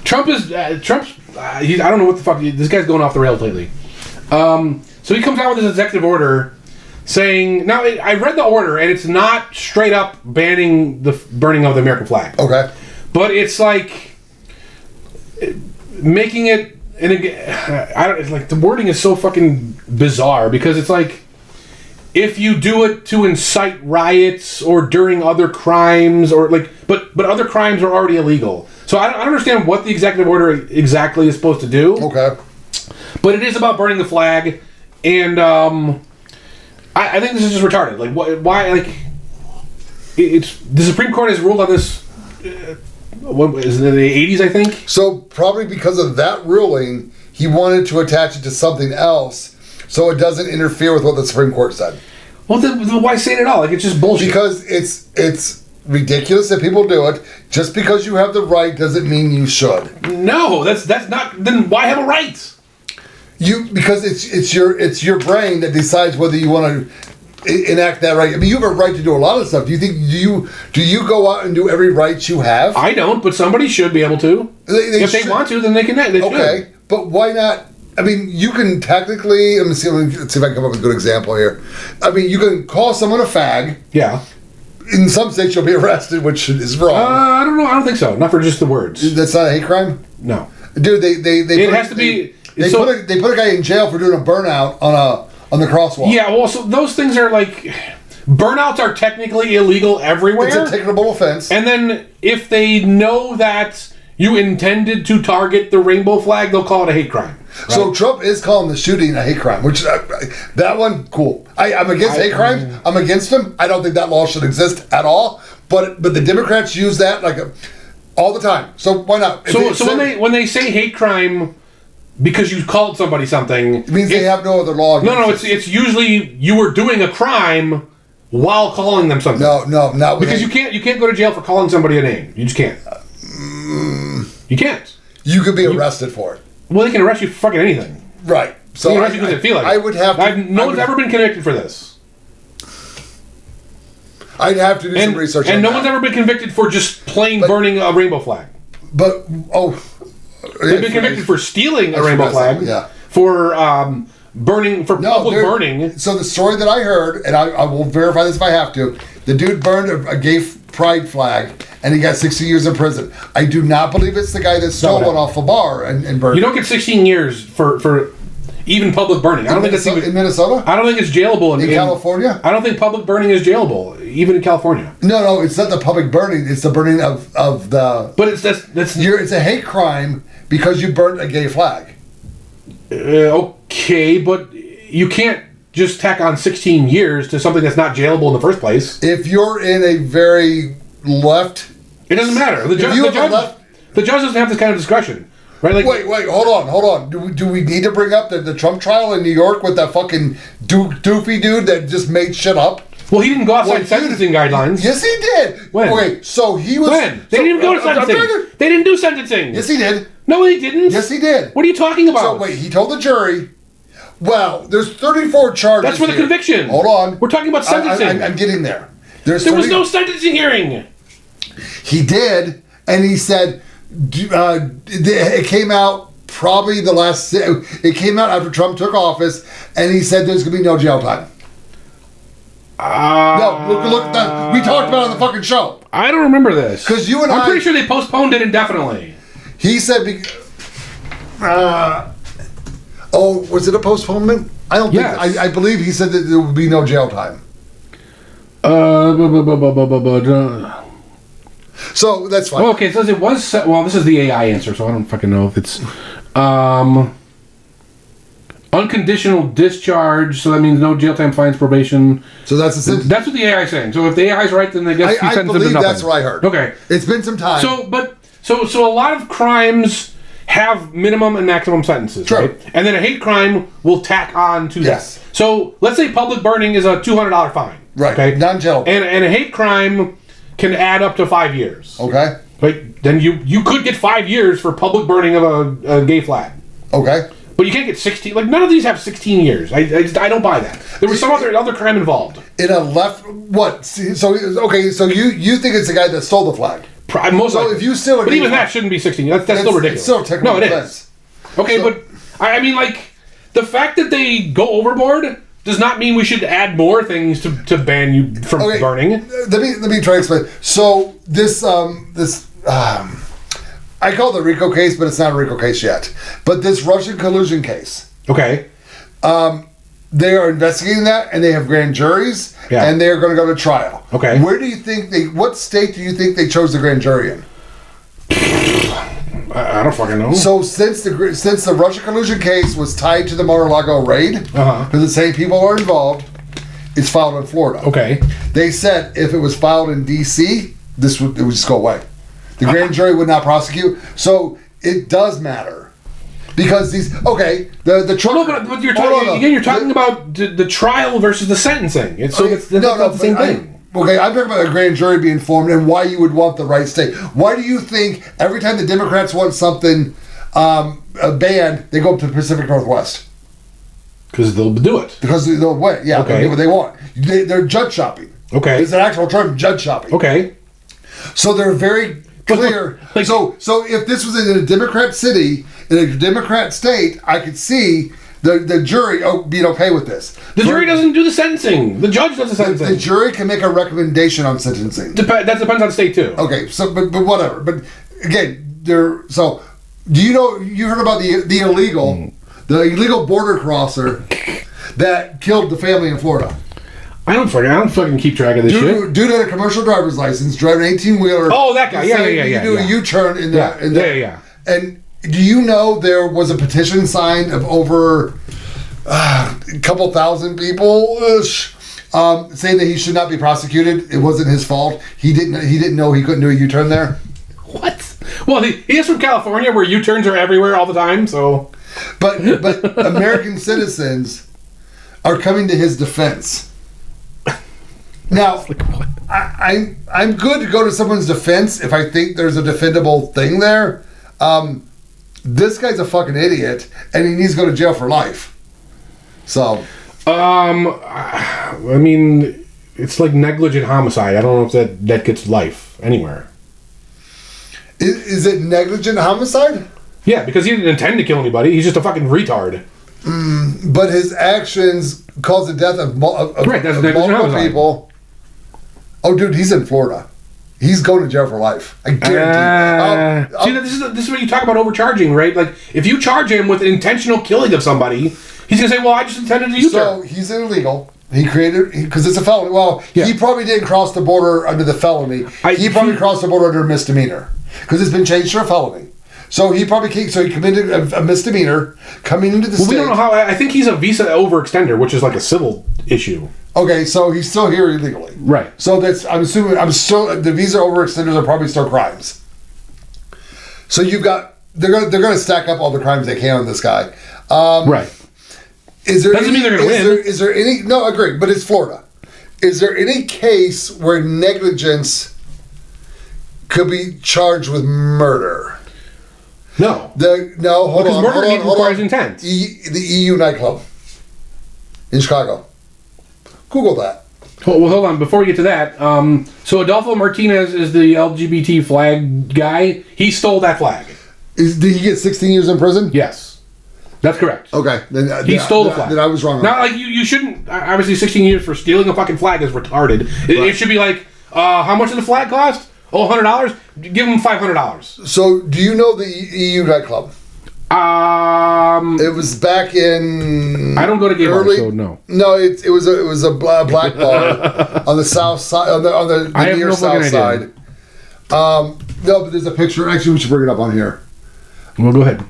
Trump is Trump's. I don't know what the fuck. This guy's going off the rails lately. So he comes out with his executive order saying, now I read the order and it's not straight up banning the burning of the American flag. Okay. But it's like making it, and it's like the wording is so fucking bizarre because it's like if you do it to incite riots or during other crimes or like, but other crimes are already illegal. So I don't understand what the executive order exactly is supposed to do. Okay. But it is about burning the flag. And I think this is just retarded. Like, why? Like, it's the Supreme Court has ruled on this. What is it, in the 80s? I think. So probably because of that ruling, he wanted to attach it to something else, so it doesn't interfere with what the Supreme Court said. Well, then why say it at all? Like, it's just bullshit. Because it's ridiculous that people do it. Just because you have the right doesn't mean you should. No, that's not. Then why have a right? Because it's your brain that decides whether you want to enact that right. I mean, you have a right to do a lot of stuff. Do you go out and do every right you have? I don't, but somebody should be able to. If they want to, then they can. They okay, should. But why not? I mean, you can technically. Let's see if I can come up with a good example here. I mean, you can call someone a fag. Yeah. In some states, you'll be arrested, which is wrong. I don't know. I don't think so. Not for just the words. That's not a hate crime. No, dude. It has to be. They put a guy in jail for doing a burnout on the crosswalk. Yeah, well, so those things are like burnouts are technically illegal everywhere. It's a ticketable offense. And then if they know that you intended to target the rainbow flag, they'll call it a hate crime. Right? So Trump is calling the shooting a hate crime, which that one cool. I'm against hate crimes. I'm against them. I don't think that law should exist at all. But the Democrats use that all the time. So why not? So when they say hate crime. Because you called somebody something. It means they have no other law. No, it's usually you were doing a crime while calling them something. No, not because you can't go to jail for calling somebody a name. You just can't. You can't. You could be arrested for it. Well, they can arrest you for fucking anything. Right. So they can arrest you because they feel like I would have to. No one's ever been convicted for this. I'd have to do some research. And no one's ever been convicted for just plain burning a rainbow flag. But they've been convicted for stealing a rainbow flag. Yeah. For public burning. So the story that I heard, and I will verify this if I have to, the dude burned a gay pride flag, and he got 16 years in prison. I do not believe it's the guy that stole one off a bar and burned. You don't get 16 years for even public burning. I don't think that's even in Minnesota. I don't think it's jailable in California. I don't think public burning is jailable even in California. No, it's not the public burning. It's the burning of the. But it's a hate crime because you burnt a gay flag. Okay, but you can't just tack on 16 years to something that's not jailable in the first place. If you're in a very left... It doesn't matter. The judge doesn't have this kind of discretion. Right? Like, wait, hold on. Do we need to bring up the Trump trial in New York with that fucking doofy dude that just made shit up? Well, he didn't go outside sentencing guidelines. Yes, he did. When? Okay, so he was... When? They didn't even go to sentencing. They didn't do sentencing. Yes, he did. No, he didn't. Yes, he did. What are you talking about? So, wait, he told the jury... Well, there's 34 charges. That's for the conviction. Hold on. We're talking about sentencing. I'm getting there. There was no sentencing hearing. He did, and he said it came out probably the last. It came out after Trump took office, and he said there's gonna be no jail time. No, look at that. We talked about it on the fucking show. I don't remember this. Because you and I'm pretty sure they postponed it indefinitely. He said, was it a postponement? I don't think. Yes. I believe he said that there would be no jail time. So that's fine. Oh, okay, it says it was set. Well, this is the AI answer, so I don't fucking know if it's unconditional discharge. So that means no jail time, fines, probation. So that's what the AI is saying. So if the AI is right, then I guess he I sends them to believe nothing. that's what I heard. Okay, it's been some time. So a lot of crimes have minimum and maximum sentences, True. right? And then a hate crime will tack on to Yes. that. So let's say public burning is a $200 fine. Right. Okay. Non-jail. And a hate crime can add up to 5 years. Okay. Right. Then you could get 5 years for public burning of a gay flag. Okay. But you can't get 16. Like, none of these have 16 years. I don't buy that. There was some other crime involved. In a left, what? So okay. So you think it's the guy that stole the flag? Most so likely. if you steal, but even that shouldn't be 16. That's still ridiculous. It's still technical no, it offense. is. Okay, so, but I mean, like, the fact that they go overboard does not mean we should add more things to ban you from burning. Let me try to explain. So this I call it the RICO case, but it's not a RICO case yet. But this Russian collusion case. Okay. They are investigating that, and they have grand juries, and they are going to go to trial. Okay. Where do you think what state do you think they chose the grand jury in? I don't fucking know. So since the Russian collusion case was tied to the Mar-a-Lago raid, because the same people are involved, it's filed in Florida. Okay. They said if it was filed in D.C., it would just go away. The grand jury would not prosecute. So it does matter. Because the trial. No, but you're talking about the trial versus the sentencing. That's not the same thing. I'm talking about a grand jury being formed and why you would want the right state. Why do you think every time the Democrats want something banned, they go up to the Pacific Northwest? Because they'll do it. Because they'll win. Yeah, they'll get what they want. They're judge shopping. Okay. It's an actual term, judge shopping. Okay. So they're very clear. So if this was in a Democrat city, in a Democrat state, I could see the jury being okay with this. The jury doesn't do the sentencing. The judge does the sentencing. The jury can make a recommendation on sentencing. That depends on state too. Okay, so but whatever. But again, do you know you heard about the illegal border crosser that killed the family in Florida? I don't fucking keep track of this shit. Dude had a commercial driver's license, driving an 18-wheeler. Oh, that guy. Yeah. You do a U-turn in there. Yeah. And do you know there was a petition signed of over a couple thousand people saying that he should not be prosecuted? It wasn't his fault. He didn't know he couldn't do a U-turn there. What? Well, he is from California, where U-turns are everywhere all the time. So, but American citizens are coming to his defense. Now, I'm good to go to someone's defense if I think there's a defendable thing there. This guy's a fucking idiot, and he needs to go to jail for life. So, I mean, it's like negligent homicide. I don't know if that gets life anywhere. Is it negligent homicide? Yeah, because he didn't intend to kill anybody. He's just a fucking retard. But his actions caused the death of multiple people. Oh, dude, he's in Florida. He's going to jail for life. I guarantee. See, this is what you talk about overcharging, right? Like, if you charge him with intentional killing of somebody, he's going to say, well, I just intended to use So, he's illegal. Because it's a felony. Well, he probably didn't cross the border under the felony. He probably crossed the border under a misdemeanor. Because it's been changed to a felony. So he committed a misdemeanor coming into the state. We don't know how. I think he's a visa overextender, which is like a civil issue. Okay, so he's still here illegally. Right. So I'm assuming the visa overextenders are probably still crimes. So they're going to stack up all the crimes they can on this guy. Right. Doesn't mean they're going to win. Is there any? No, I agree, but it's Florida. Is there any case where negligence could be charged with murder? No. Hold on. Because murder requires intent. The EU nightclub in Chicago. Google that. Well, hold on. Before we get to that, so Adolfo Martinez is the LGBT flag guy. He stole that flag. Did he get 16 years in prison? Yes. That's correct. Okay. He stole the flag. Then I was wrong. Now, like, you shouldn't... Obviously, 16 years for stealing a fucking flag is retarded. It should be like, how much did the flag cost? Oh, $100? Give him $500. So, do you know the EU nightclub? It was back in... I don't go to gay bars, so no. No, it was a black bar on the south side, on the near south side. No, but there's a picture. Actually, we should bring it up on here. Well, go ahead.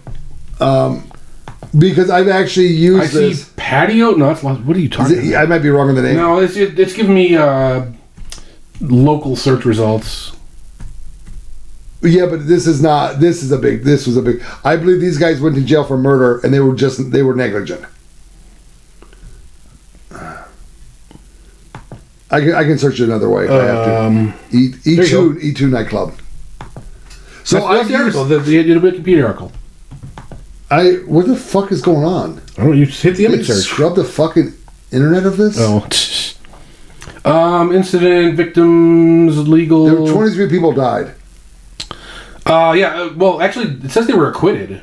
Because I've actually used this. I see patio. No, that's what are you talking about? I might be wrong on the name. No, it's giving me local search results. Yeah, but this was a big. I believe these guys went to jail for murder, and they were negligent. I can search it another way if I have to. E2 nightclub. So that's the article. The Wikipedia article. What the fuck is going on? I don't know. You just hit the image search. Scrub the fucking internet of this. Oh. Incident victims legal. There were 23 people died. Yeah. Well, actually, it says they were acquitted.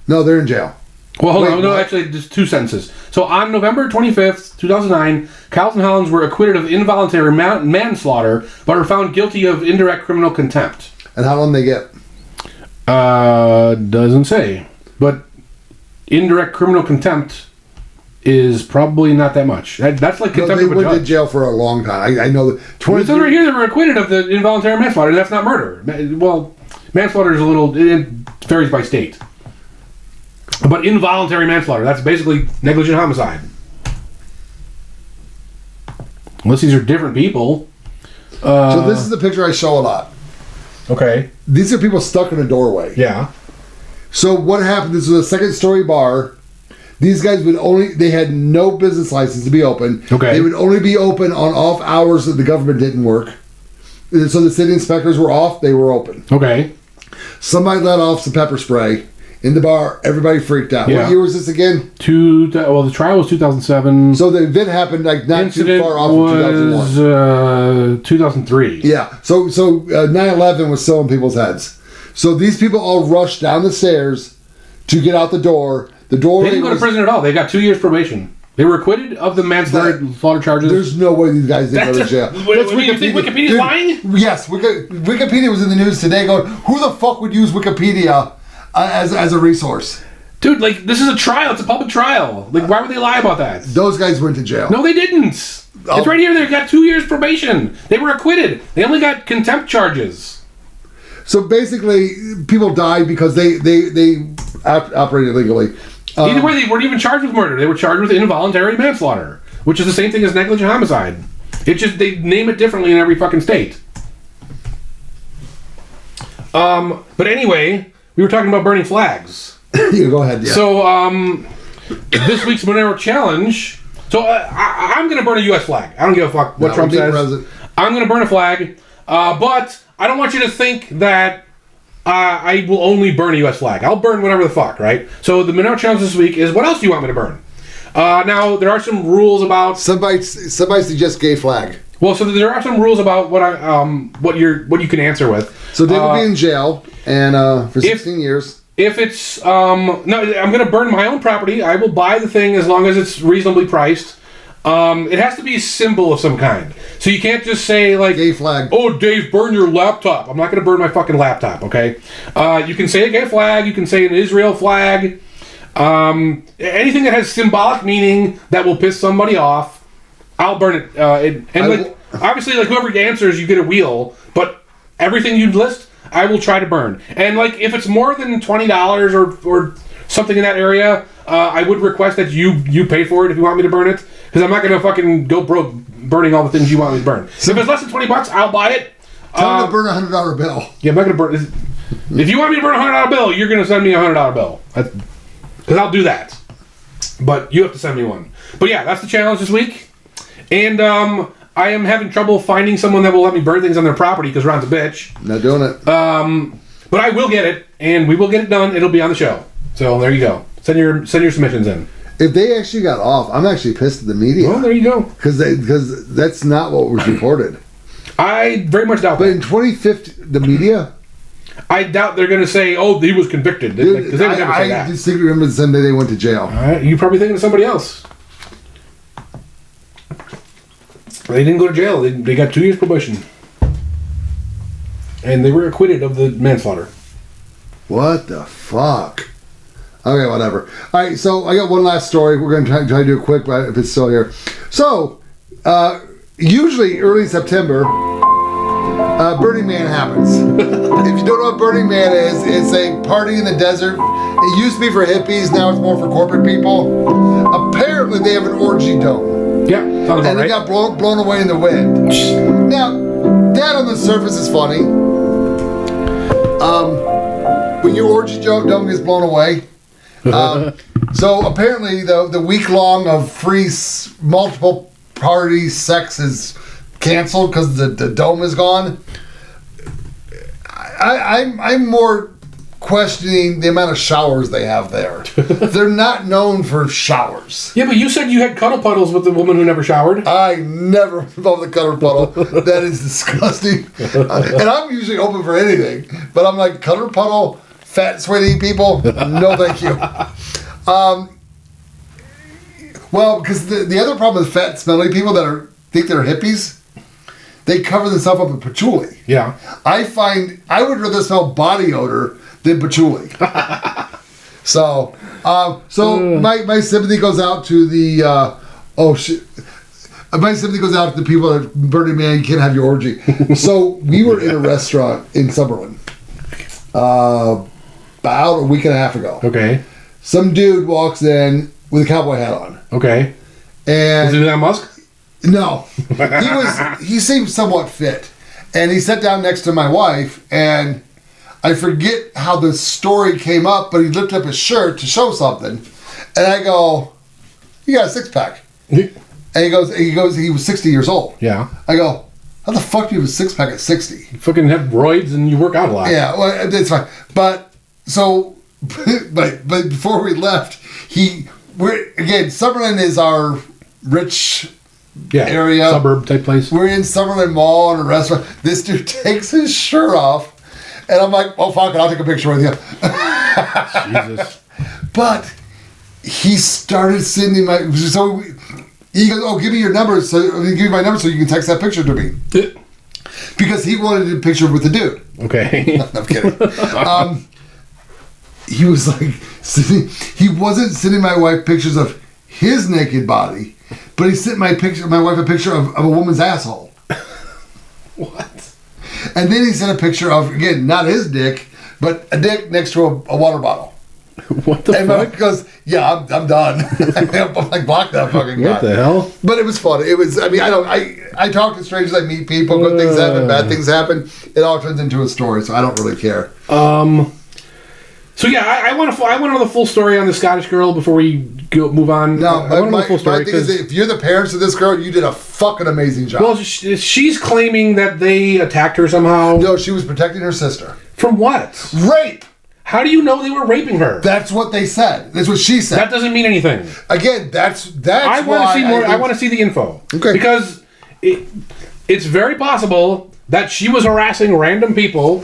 No, they're in jail. Well, hold on. No, actually, just two sentences. So, on November 25th, 2009, Carlton Hollins were acquitted of involuntary manslaughter, but were found guilty of indirect criminal contempt. And how long they get? Doesn't say. But indirect criminal contempt is probably not that much. That's like contempt of a judge. They went to jail for a long time. I know that. It says right here they were acquitted of the involuntary manslaughter. That's not murder. Well, manslaughter is it varies by state. But involuntary manslaughter, that's basically negligent homicide. Unless these are different people. So this is the picture I show a lot. Okay. These are people stuck in a doorway. Yeah. So what happened, this was a second story bar. These guys they had no business license to be open. Okay. They would only be open on off hours that the government didn't work. And so the city inspectors were off, they were open. Okay. Somebody let off some pepper spray in the bar. Everybody freaked out. Yeah. What year was this again? The trial was 2007. So the event happened not too far off of 2001. 2003. Yeah. So 9/11 was still in people's heads. So these people all rushed down the stairs to get out the door. The door. They didn't go to prison at all. They got 2 years probation. They were acquitted of the manslaughter charges. There's no way these guys didn't go to jail. You think Wikipedia's lying? Yes. Wikipedia was in the news today going, who the fuck would use Wikipedia as a resource? Dude, like, this is a trial. It's a public trial. Like, why would they lie about that? Those guys went to jail. No, they didn't. It's right here. They got 2 years probation. They were acquitted. They only got contempt charges. So basically, people died because they operated illegally. Either way, they weren't even charged with murder. They were charged with involuntary manslaughter, which is the same thing as negligent homicide. It's just they name it differently in every fucking state. But anyway, we were talking about burning flags. You go ahead. Yeah. So this week's Monero challenge. So I'm going to burn a U.S. flag. I don't give a fuck what Trump says. President. I'm going to burn a flag, but I don't want you to think that I will only burn a U.S. flag. I'll burn whatever the fuck, right? So the Monero challenge this week is, what else do you want me to burn? Now, there are some rules about... Somebody suggests gay flag. Well, so there are some rules about what you can answer with. So they will be in jail and for 16 years. If it's... no, I'm going to burn my own property. I will buy the thing as long as it's reasonably priced. It has to be a symbol of some kind. So you can't just say, like... Gay flag. Oh, Dave, burn your laptop. I'm not going to burn my fucking laptop, okay? You can say a gay flag. You can say an Israel flag. Anything that has symbolic meaning that will piss somebody off, I'll burn it. Obviously, like, whoever answers, you get a wheel. But everything you list, I will try to burn. And, like, if it's more than $20 or something in that area, I would request that you pay for it if you want me to burn it. Because I'm not going to fucking go broke burning all the things you want me to burn. So if it's less than $20, I'll buy it. Tell them to burn a $100 bill. Yeah, I'm not going to burn it. If you want me to burn a $100 bill, you're going to send me a $100 bill. Because I'll do that. But you have to send me one. But yeah, that's the challenge this week. And I am having trouble finding someone that will let me burn things on their property because Ron's a bitch. Not doing it. But I will get it, and we will get it done. It'll be on the show. So there you go. Send your submissions in. If they actually got off, I'm actually pissed at the media. Well, there you go. Because that's not what was reported. I very much doubt that. But that. in 2015, the media, I doubt they're going to say, "Oh, he was convicted," because they would never say that. I distinctly remember the Sunday they went to jail. All right, you're probably thinking of somebody else. They didn't go to jail. They got 2 years probation, and they were acquitted of the manslaughter. What the fuck? Okay, whatever. All right, so I got one last story. We're going to try to do it quick, but if it's still here. So, usually early September, Burning Man happens. If you don't know what Burning Man is, it's a party in the desert. It used to be for hippies, now it's more for corporate people. Apparently, they have an orgy dome. Yeah, sounds about And right. it got blown away in the wind. Now, that on the surface is funny. When your orgy dome gets blown away. So apparently the week long of free multiple party sex is canceled because the dome is gone. I'm more questioning the amount of showers they have there. They're not known for showers. Yeah, but you said you had cuddle puddles with the woman who never showered. I never involved the cuddle puddle. That is disgusting. And I'm usually open for anything, but I'm like, cuddle puddle, fat, sweaty people, no thank you. Well, because the other problem with fat, smelly people that think they're hippies, they cover themselves up with patchouli. Yeah. I find I would rather smell body odor than patchouli. So my sympathy goes out to the my sympathy goes out to the people that Burning Man, you can't have your orgy. So we were in a restaurant in Summerlin about a week and a half ago. Okay. Some dude walks in with a cowboy hat on. Okay. And is it Elon Musk? No. He seemed somewhat fit. And he sat down next to my wife, and I forget how the story came up, but he lifted up his shirt to show something. And I go, "You got a six-pack." And he goes, he was 60 years old. Yeah. I go, "How the fuck do you have a six-pack at 60? You fucking have roids and you work out a lot." Yeah, well, it's fine. But before we left, Summerlin is our rich area. Suburb type place. We're in Summerlin Mall in a restaurant. This dude takes his shirt off, and I'm like, "Oh fuck it, I'll take a picture with you." Jesus. But he started sending he goes, "Oh, give me your number, give me my number so you can text that picture to me." Because he wanted a picture with the dude. Okay. I'm kidding. He was like, he wasn't sending my wife pictures of his naked body, but he sent my wife a picture of a woman's asshole. What? And then he sent a picture of, again, not his dick, but a dick next to a water bottle. What the and fuck? my wife goes, "Yeah, I'm done." I'm like, block that fucking guy. What the hell? But it was fun. It was, I talk to strangers, I meet people, good things happen, bad things happen. It all turns into a story, so I don't really care. So yeah, I want to know the full story on the Scottish girl before we move on. No, I want to know the full story. My thing is, if you're the parents of this girl, you did a fucking amazing job. Well, she's claiming that they attacked her somehow. No, she was protecting her sister. From what? Rape! How do you know they were raping her? That's what they said. That's what she said. That doesn't mean anything. Again, that's I want to see more. I want to see the info. Okay. Because it's very possible that she was harassing random people,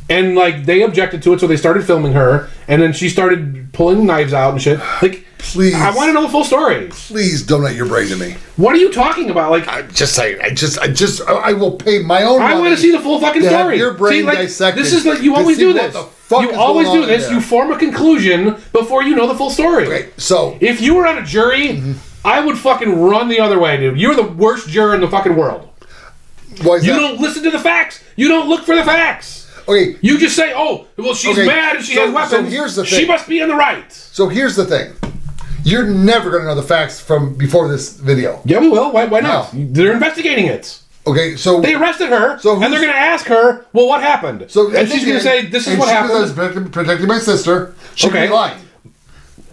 and like they objected to it, so they started filming her, and then she started pulling knives out and shit. Like, please, I want to know the full story. Please donate your brain to me. What are you talking about? Like, I'm just saying. I will pay my own money. I want to see the full fucking story. Your brain dissected. This is like you always do this. You always do this. You form a conclusion before you know the full story. Okay, so if you were on a jury, I would fucking run the other way, dude. You're the worst juror in the fucking world. Why is you that? Don't listen to the facts. You don't look for the facts. Okay. You just say, "Oh, well, she's mad and she has weapons. So here's the thing. She must be in the right." So here's the thing. You're never going to know the facts from before this video. Yeah, we will. Why not? No. They're investigating it. Okay, so they arrested her, and they're going to ask her, "Well, what happened?" And she's going to say, "This is what happened." She was protecting my sister. She could be lying.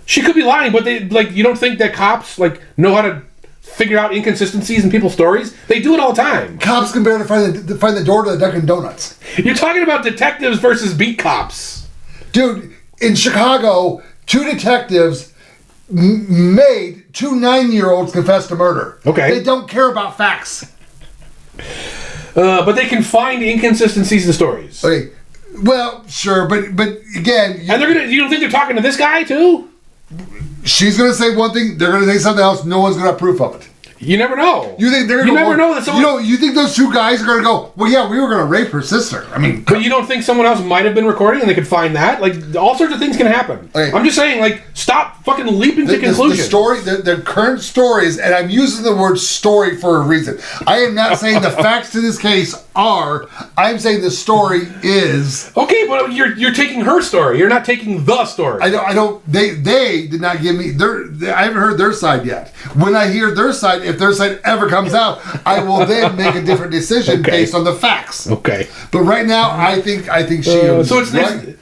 She could be lying, but you don't think that cops know how to figure out inconsistencies in people's stories? They do it all the time. Cops can barely find the door to the Dunkin' Donuts. You're talking about detectives versus beat cops, dude. In Chicago, 2 detectives made 2 9-year-olds confess to murder. Okay, they don't care about facts. But they can find inconsistencies in stories. Okay, Well, sure, but again, And you don't think they're talking to this guy too? She's gonna say one thing, they're gonna say something else. No one's gonna have proof of it. You never know. You think they're gonna? You never know that someone. You think those two guys are gonna go? Well, yeah, we were gonna rape her sister. I mean, But you don't think someone else might have been recording and they could find that? Like, all sorts of things can happen. Okay. I'm just saying, like, stop fucking leaping to conclusions. The story, the current stories, and I'm using the word story for a reason. I am not saying the facts to this case are. I'm saying the story is. Okay, but you're taking her story. You're not taking the story. I don't. They did not give me their. I haven't heard their side yet. When I hear their side, if their side ever comes out, I will then make a different decision based on the facts. Okay. But right now, I think she.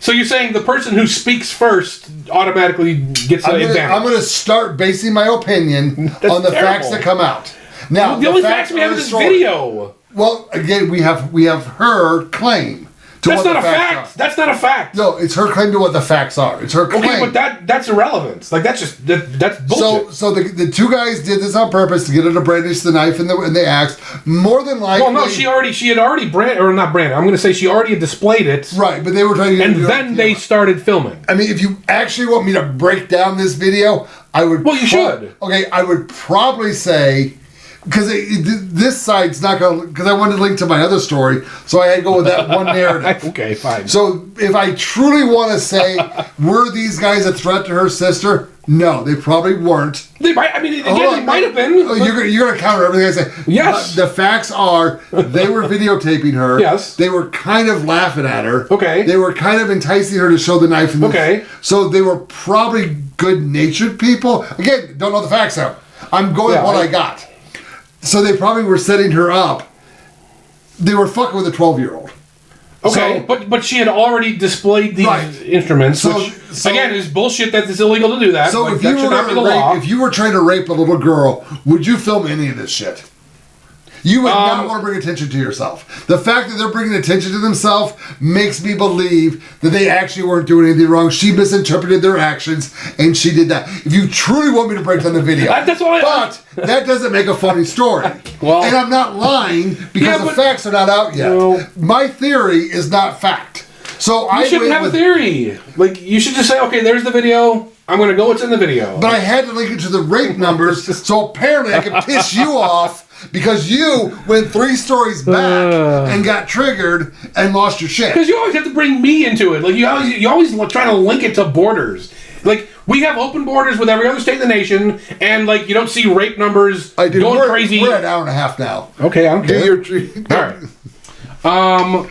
So you're saying the person who speaks first automatically gets an advantage? I'm going to start basing my opinion on the facts that come out. Now, the only facts we have is this video. Well, again, we have her claim. That's not a fact. That's not a fact. No, it's her claim to what the facts are. It's her claim. Okay, but that's irrelevant. Like that's bullshit. So the two guys did this on purpose to get her to brandish the knife and the axe. More than likely. Well, no, she had already I'm going to say she already had displayed it. Right, but they were trying to. And then they started filming. I mean, if you actually want me to break down this video, I would. Well, you should. Okay, I would probably say. Because this side's not going to... Because I wanted to link to my other story, so I had to go with that one narrative. Okay, fine. So if I truly want to say, were these guys a threat to her sister? No, they probably weren't. They might. I mean, again, they might have been. You're going to counter everything I say. Yes. But the facts are, they were videotaping her. Yes. They were kind of laughing at her. Okay. They were kind of enticing her to show the knife. Okay. So they were probably good-natured people. Again, don't know the facts out. I'm going with what I got. So they probably were setting her up. They were fucking with a 12-year-old. Okay, so, but she had already displayed these instruments, which, again, is bullshit that it's illegal to do that. So if you were trying to rape a little girl, would you film any of this shit? You would not want to bring attention to yourself. The fact that they're bringing attention to themselves makes me believe that they actually weren't doing anything wrong. She misinterpreted their actions, and she did that. If you truly want me to break down the video, but that doesn't make a funny story. Well, and I'm not lying because the facts are not out yet. Well, my theory is not fact. So you shouldn't have a theory. Like, you should just say, okay, there's the video. I'm going to go what's in the video. But I had to link it to the rape numbers, so apparently I could piss you off because you went 3 stories back and got triggered and lost your shit. Because you always have to bring me into it. Like, you always try to link it to borders. Like, we have open borders with every other state in the nation, and, like, you don't see rape numbers going crazy. We're at an hour and a half now. Okay, I'm good. All right.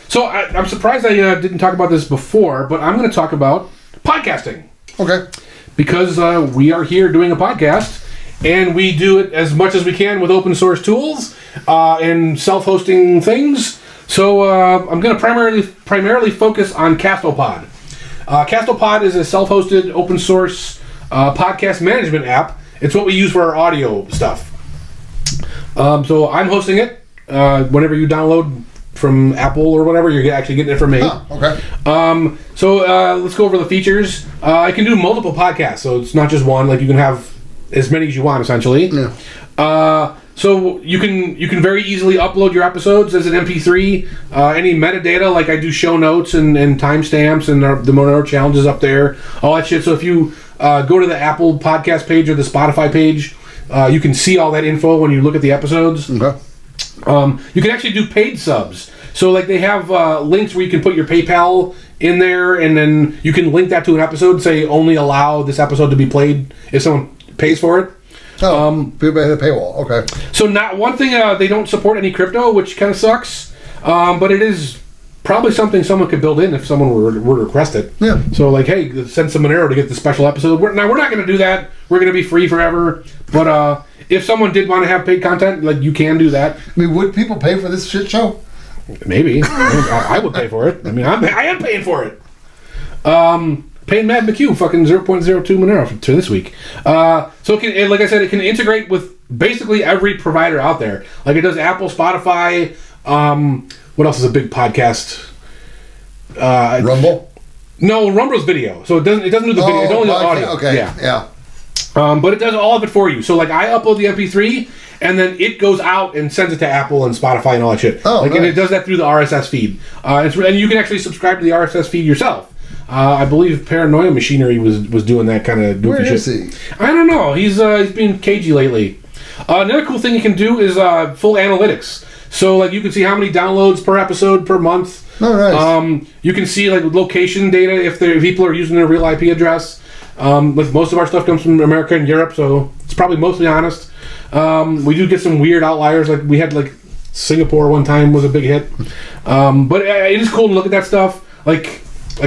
So I'm surprised I didn't talk about this before, but I'm going to talk about podcasting. Okay. Because we are here doing a podcast, and we do it as much as we can with open source tools and self-hosting things. So I'm going to primarily focus on Castopod. Castopod is a self-hosted open source podcast management app. It's what we use for our audio stuff. So I'm hosting it. Whenever you download from Apple or whatever, you're actually getting it from me. Oh, okay. So let's go over the features. I can do multiple podcasts, so it's not just one. Like, you can have as many as you want, essentially. Yeah. So you can very easily upload your episodes as an MP3. Any metadata, like I do show notes and timestamps and the Monero challenges up there, all that shit. So if you go to the Apple podcast page or the Spotify page, you can see all that info when you look at the episodes. Okay. You can actually do paid subs. So, like, they have links where you can put your PayPal in there, and then you can link that to an episode and say, only allow this episode to be played if someone pays for it. People hit a paywall. Okay. So, not one thing, they don't support any crypto, which kind of sucks. But it is probably something someone could build in if someone were to request it. Yeah. So, like, hey, send some Monero to get the special episode. We're not going to do that. We're going to be free forever. But if someone did want to have paid content, like, you can do that. I mean, would people pay for this shit show? Maybe. I would pay for it. I mean, I am paying for it. Paying Mad McHugh fucking 0.02 Monero to this week. So it can, like I said, it can integrate with basically every provider out there. Like, it does Apple, Spotify. What else is a big podcast? Rumble? No, Rumble's video. So it doesn't do the video. It's only the audio. Okay. Yeah. But it does all of it for you. So, like, I upload the MP3, and then it goes out and sends it to Apple and Spotify and all that shit. Oh, like, nice. And it does that through the RSS feed. And you can actually subscribe to the RSS feed yourself. I believe Paranoia Machinery was doing that kind of goofy Where shit. is he? I don't know. He's being cagey lately. Another cool thing you can do is full analytics. So, like, you can see how many downloads per episode per month. Oh, nice. You can see, like, location data if people are using their real IP address. Like, most of our stuff comes from America and Europe, so it's probably mostly honest. We do get some weird outliers. Like, we had, like, Singapore one time was a big hit. But it is cool to look at that stuff. Like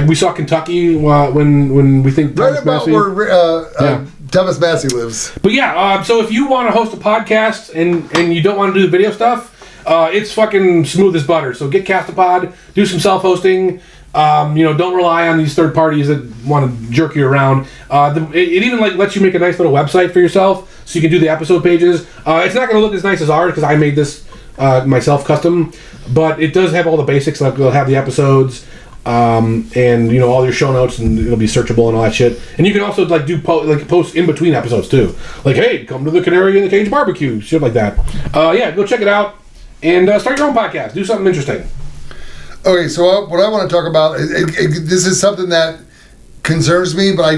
we saw Kentucky when we think Right Thomas about Massey. where Thomas Massey lives. But yeah, so if you want to host a podcast and you don't want to do the video stuff, it's fucking smooth as butter. So get Castapod, do some self-hosting. Don't rely on these third parties that want to jerk you around. It even like lets you make a nice little website for yourself, so you can do the episode pages. It's not going to look as nice as ours because I made this myself custom, but it does have all the basics. Like it'll have the episodes. And all your show notes, and it'll be searchable and all that shit. And you can also like do post in between episodes too, like hey, come to the Canary in the Cage barbecue, shit like that. Go check it out and start your own podcast. Do something interesting. Okay, so what I want to talk about, this is something that concerns me, but I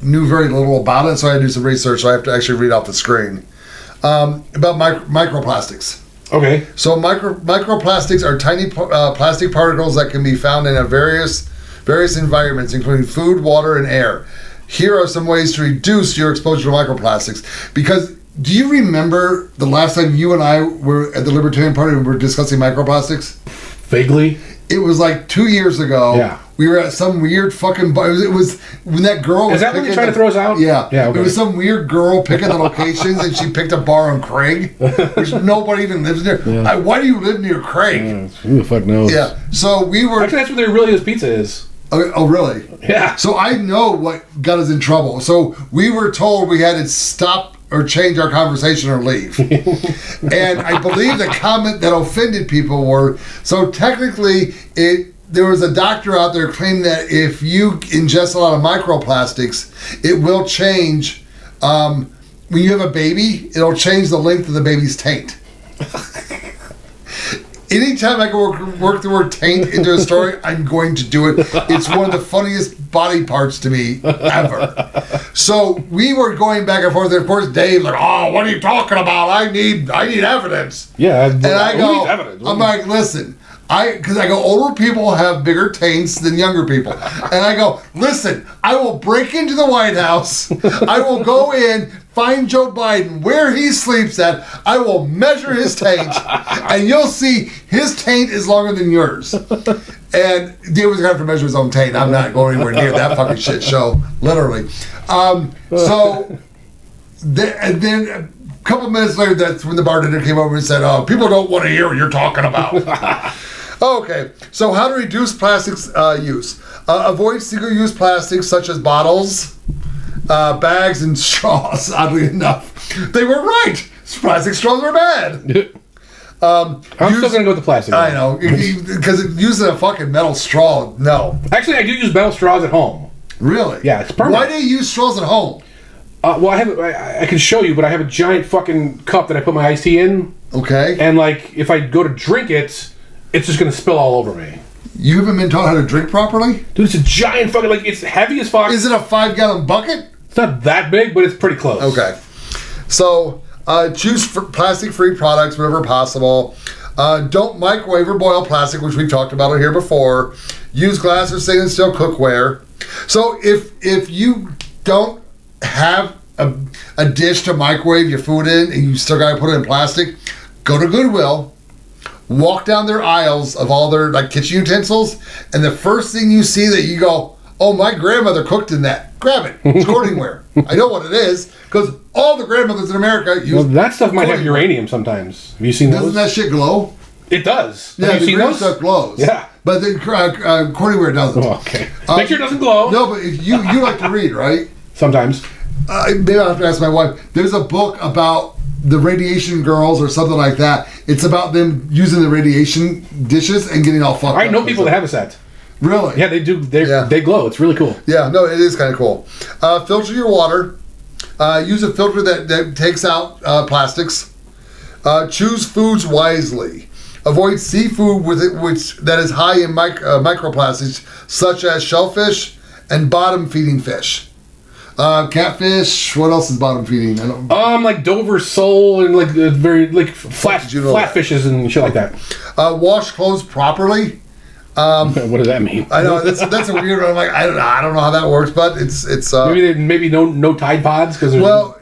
knew very little about it, so I had to do some research. So I have to actually read off the screen about microplastics. Okay. So microplastics are tiny plastic particles that can be found in various environments, including food, water, and air. Here are some ways to reduce your exposure to microplastics. Because do you remember the last time you and I were at the Libertarian Party and we were discussing microplastics? Vaguely. It was like 2 years ago. Yeah. We were at some weird fucking bar. It was when that girl was Is that when you trying to throw us out? Yeah. Yeah, okay. It was some weird girl picking the locations and she picked a bar on Craig, which nobody even lives near. Yeah. Why do you live near Craig? Who the fuck knows? Yeah. So we were. Actually, that's where their really is pizza is. Oh, really? Yeah. So I know what got us in trouble. So we were told we had to stop or change our conversation or leave. And I believe the comment that offended people were, so technically there was a doctor out there claiming that if you ingest a lot of microplastics, it will change, when you have a baby, it'll change the length of the baby's taint. Anytime I can work the word taint into a story, I'm going to do it. It's one of the funniest body parts to me ever. So we were going back and forth. And of course, Dave's like, "Oh, what are you talking about? I need evidence." Yeah. And I go, evidence? I'm like, listen. Because I go, older people have bigger taints than younger people. And I go, listen, I will break into the White House. I will go in, find Joe Biden where he sleeps at. I will measure his taint. And you'll see his taint is longer than yours. And Dave was going to have to measure his own taint. I'm not going anywhere near that fucking shit show. Literally. And then a couple minutes later, that's when the bartender came over and said, "Oh, people don't want to hear what you're talking about." Okay, so how to reduce plastics use. Avoid single-use plastics such as bottles, bags, and straws, oddly enough. They were right. Plastic straws are bad. I'm still going to go with the plastic. I know, because using a fucking metal straw, no. Actually, I do use metal straws at home. Really? Yeah, it's permanent. Why do you use straws at home? Well, I can show you, but I have a giant fucking cup that I put my iced tea in. Okay. And, like, if I go to drink it, it's just going to spill all over me. You haven't been taught how to drink properly? Dude, it's a giant fucking, like, it's heavy as fuck. Is it a 5-gallon bucket? It's not that big, but it's pretty close. Okay. So, choose plastic-free products whenever possible. Don't microwave or boil plastic, which we've talked about it here before. Use glass or stainless steel cookware. So, if you don't have a dish to microwave your food in and you still got to put it in plastic, go to Goodwill. Walk down their aisles of all their like kitchen utensils, and the first thing you see that you go, "Oh, my grandmother cooked in that." Grab it. It's cordingware. I know what it is because all the grandmothers in America use. Well, that stuff might have uranium sometimes. Have you seen those? Doesn't that shit glow? It does. Yeah, have you seen green those? stuff glows. Yeah, but the cordingware doesn't. Oh, okay. Make sure it doesn't glow. No, but if you like to read, right? Sometimes. Maybe I'll have to ask my wife. There's a book about the radiation girls or something like that. It's about them using the radiation dishes and getting all fucked up. I know people that have a set. Really? Yeah, they do. They glow. It's really cool. Yeah, no, it is kind of cool. Filter your water. Use a filter that takes out plastics. Choose foods wisely. Avoid seafood that is high in microplastics, such as shellfish and bottom-feeding fish. Catfish. What else is bottom-feeding? Like Dover sole and like very like flat fishes and shit like that. Wash clothes properly. What does that mean? I know that's a weird one. I'm like, I don't know how that works, but it's maybe no Tide Pods because well,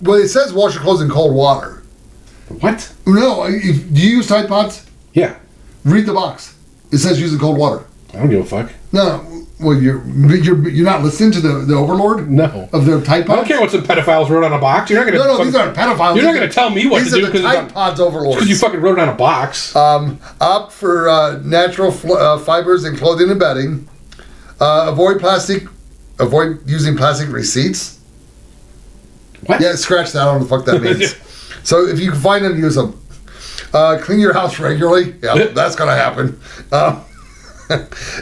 it says wash your clothes in cold water. What? No, do you use Tide Pods? Yeah. Read the box. It says use in cold water. I don't give a fuck. No, well you're not listening to the overlord. No. Of their Tide Pods. I don't care what some pedophiles wrote on a box. You're not gonna. No, these aren't pedophiles. You're not gonna tell me what to do because these are the Tide Pods overlords. Because you fucking wrote it on a box. Opt for natural fibers in clothing and bedding. Avoid using plastic receipts. What? Yeah, scratch that. I don't know what the fuck that means. So if you can find them, use them. Clean your house regularly. Yeah, that's gonna happen.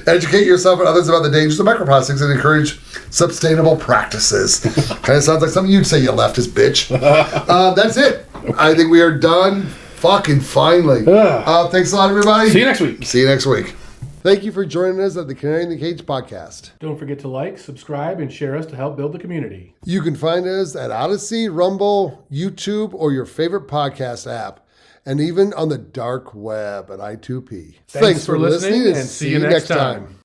Educate yourself and others about the dangers of microplastics and encourage sustainable practices. Kind of sounds like something you'd say, you leftist bitch. That's it. Okay. I think we are done. Fucking finally. Thanks a lot, everybody. See you next week. See you next week. Thank you for joining us at the Canary in the Cage podcast. Don't forget to like, subscribe, and share us to help build the community. You can find us at Odyssey, Rumble, YouTube, or your favorite podcast app. And even on the dark web at I2P. Thanks for listening and see you next time.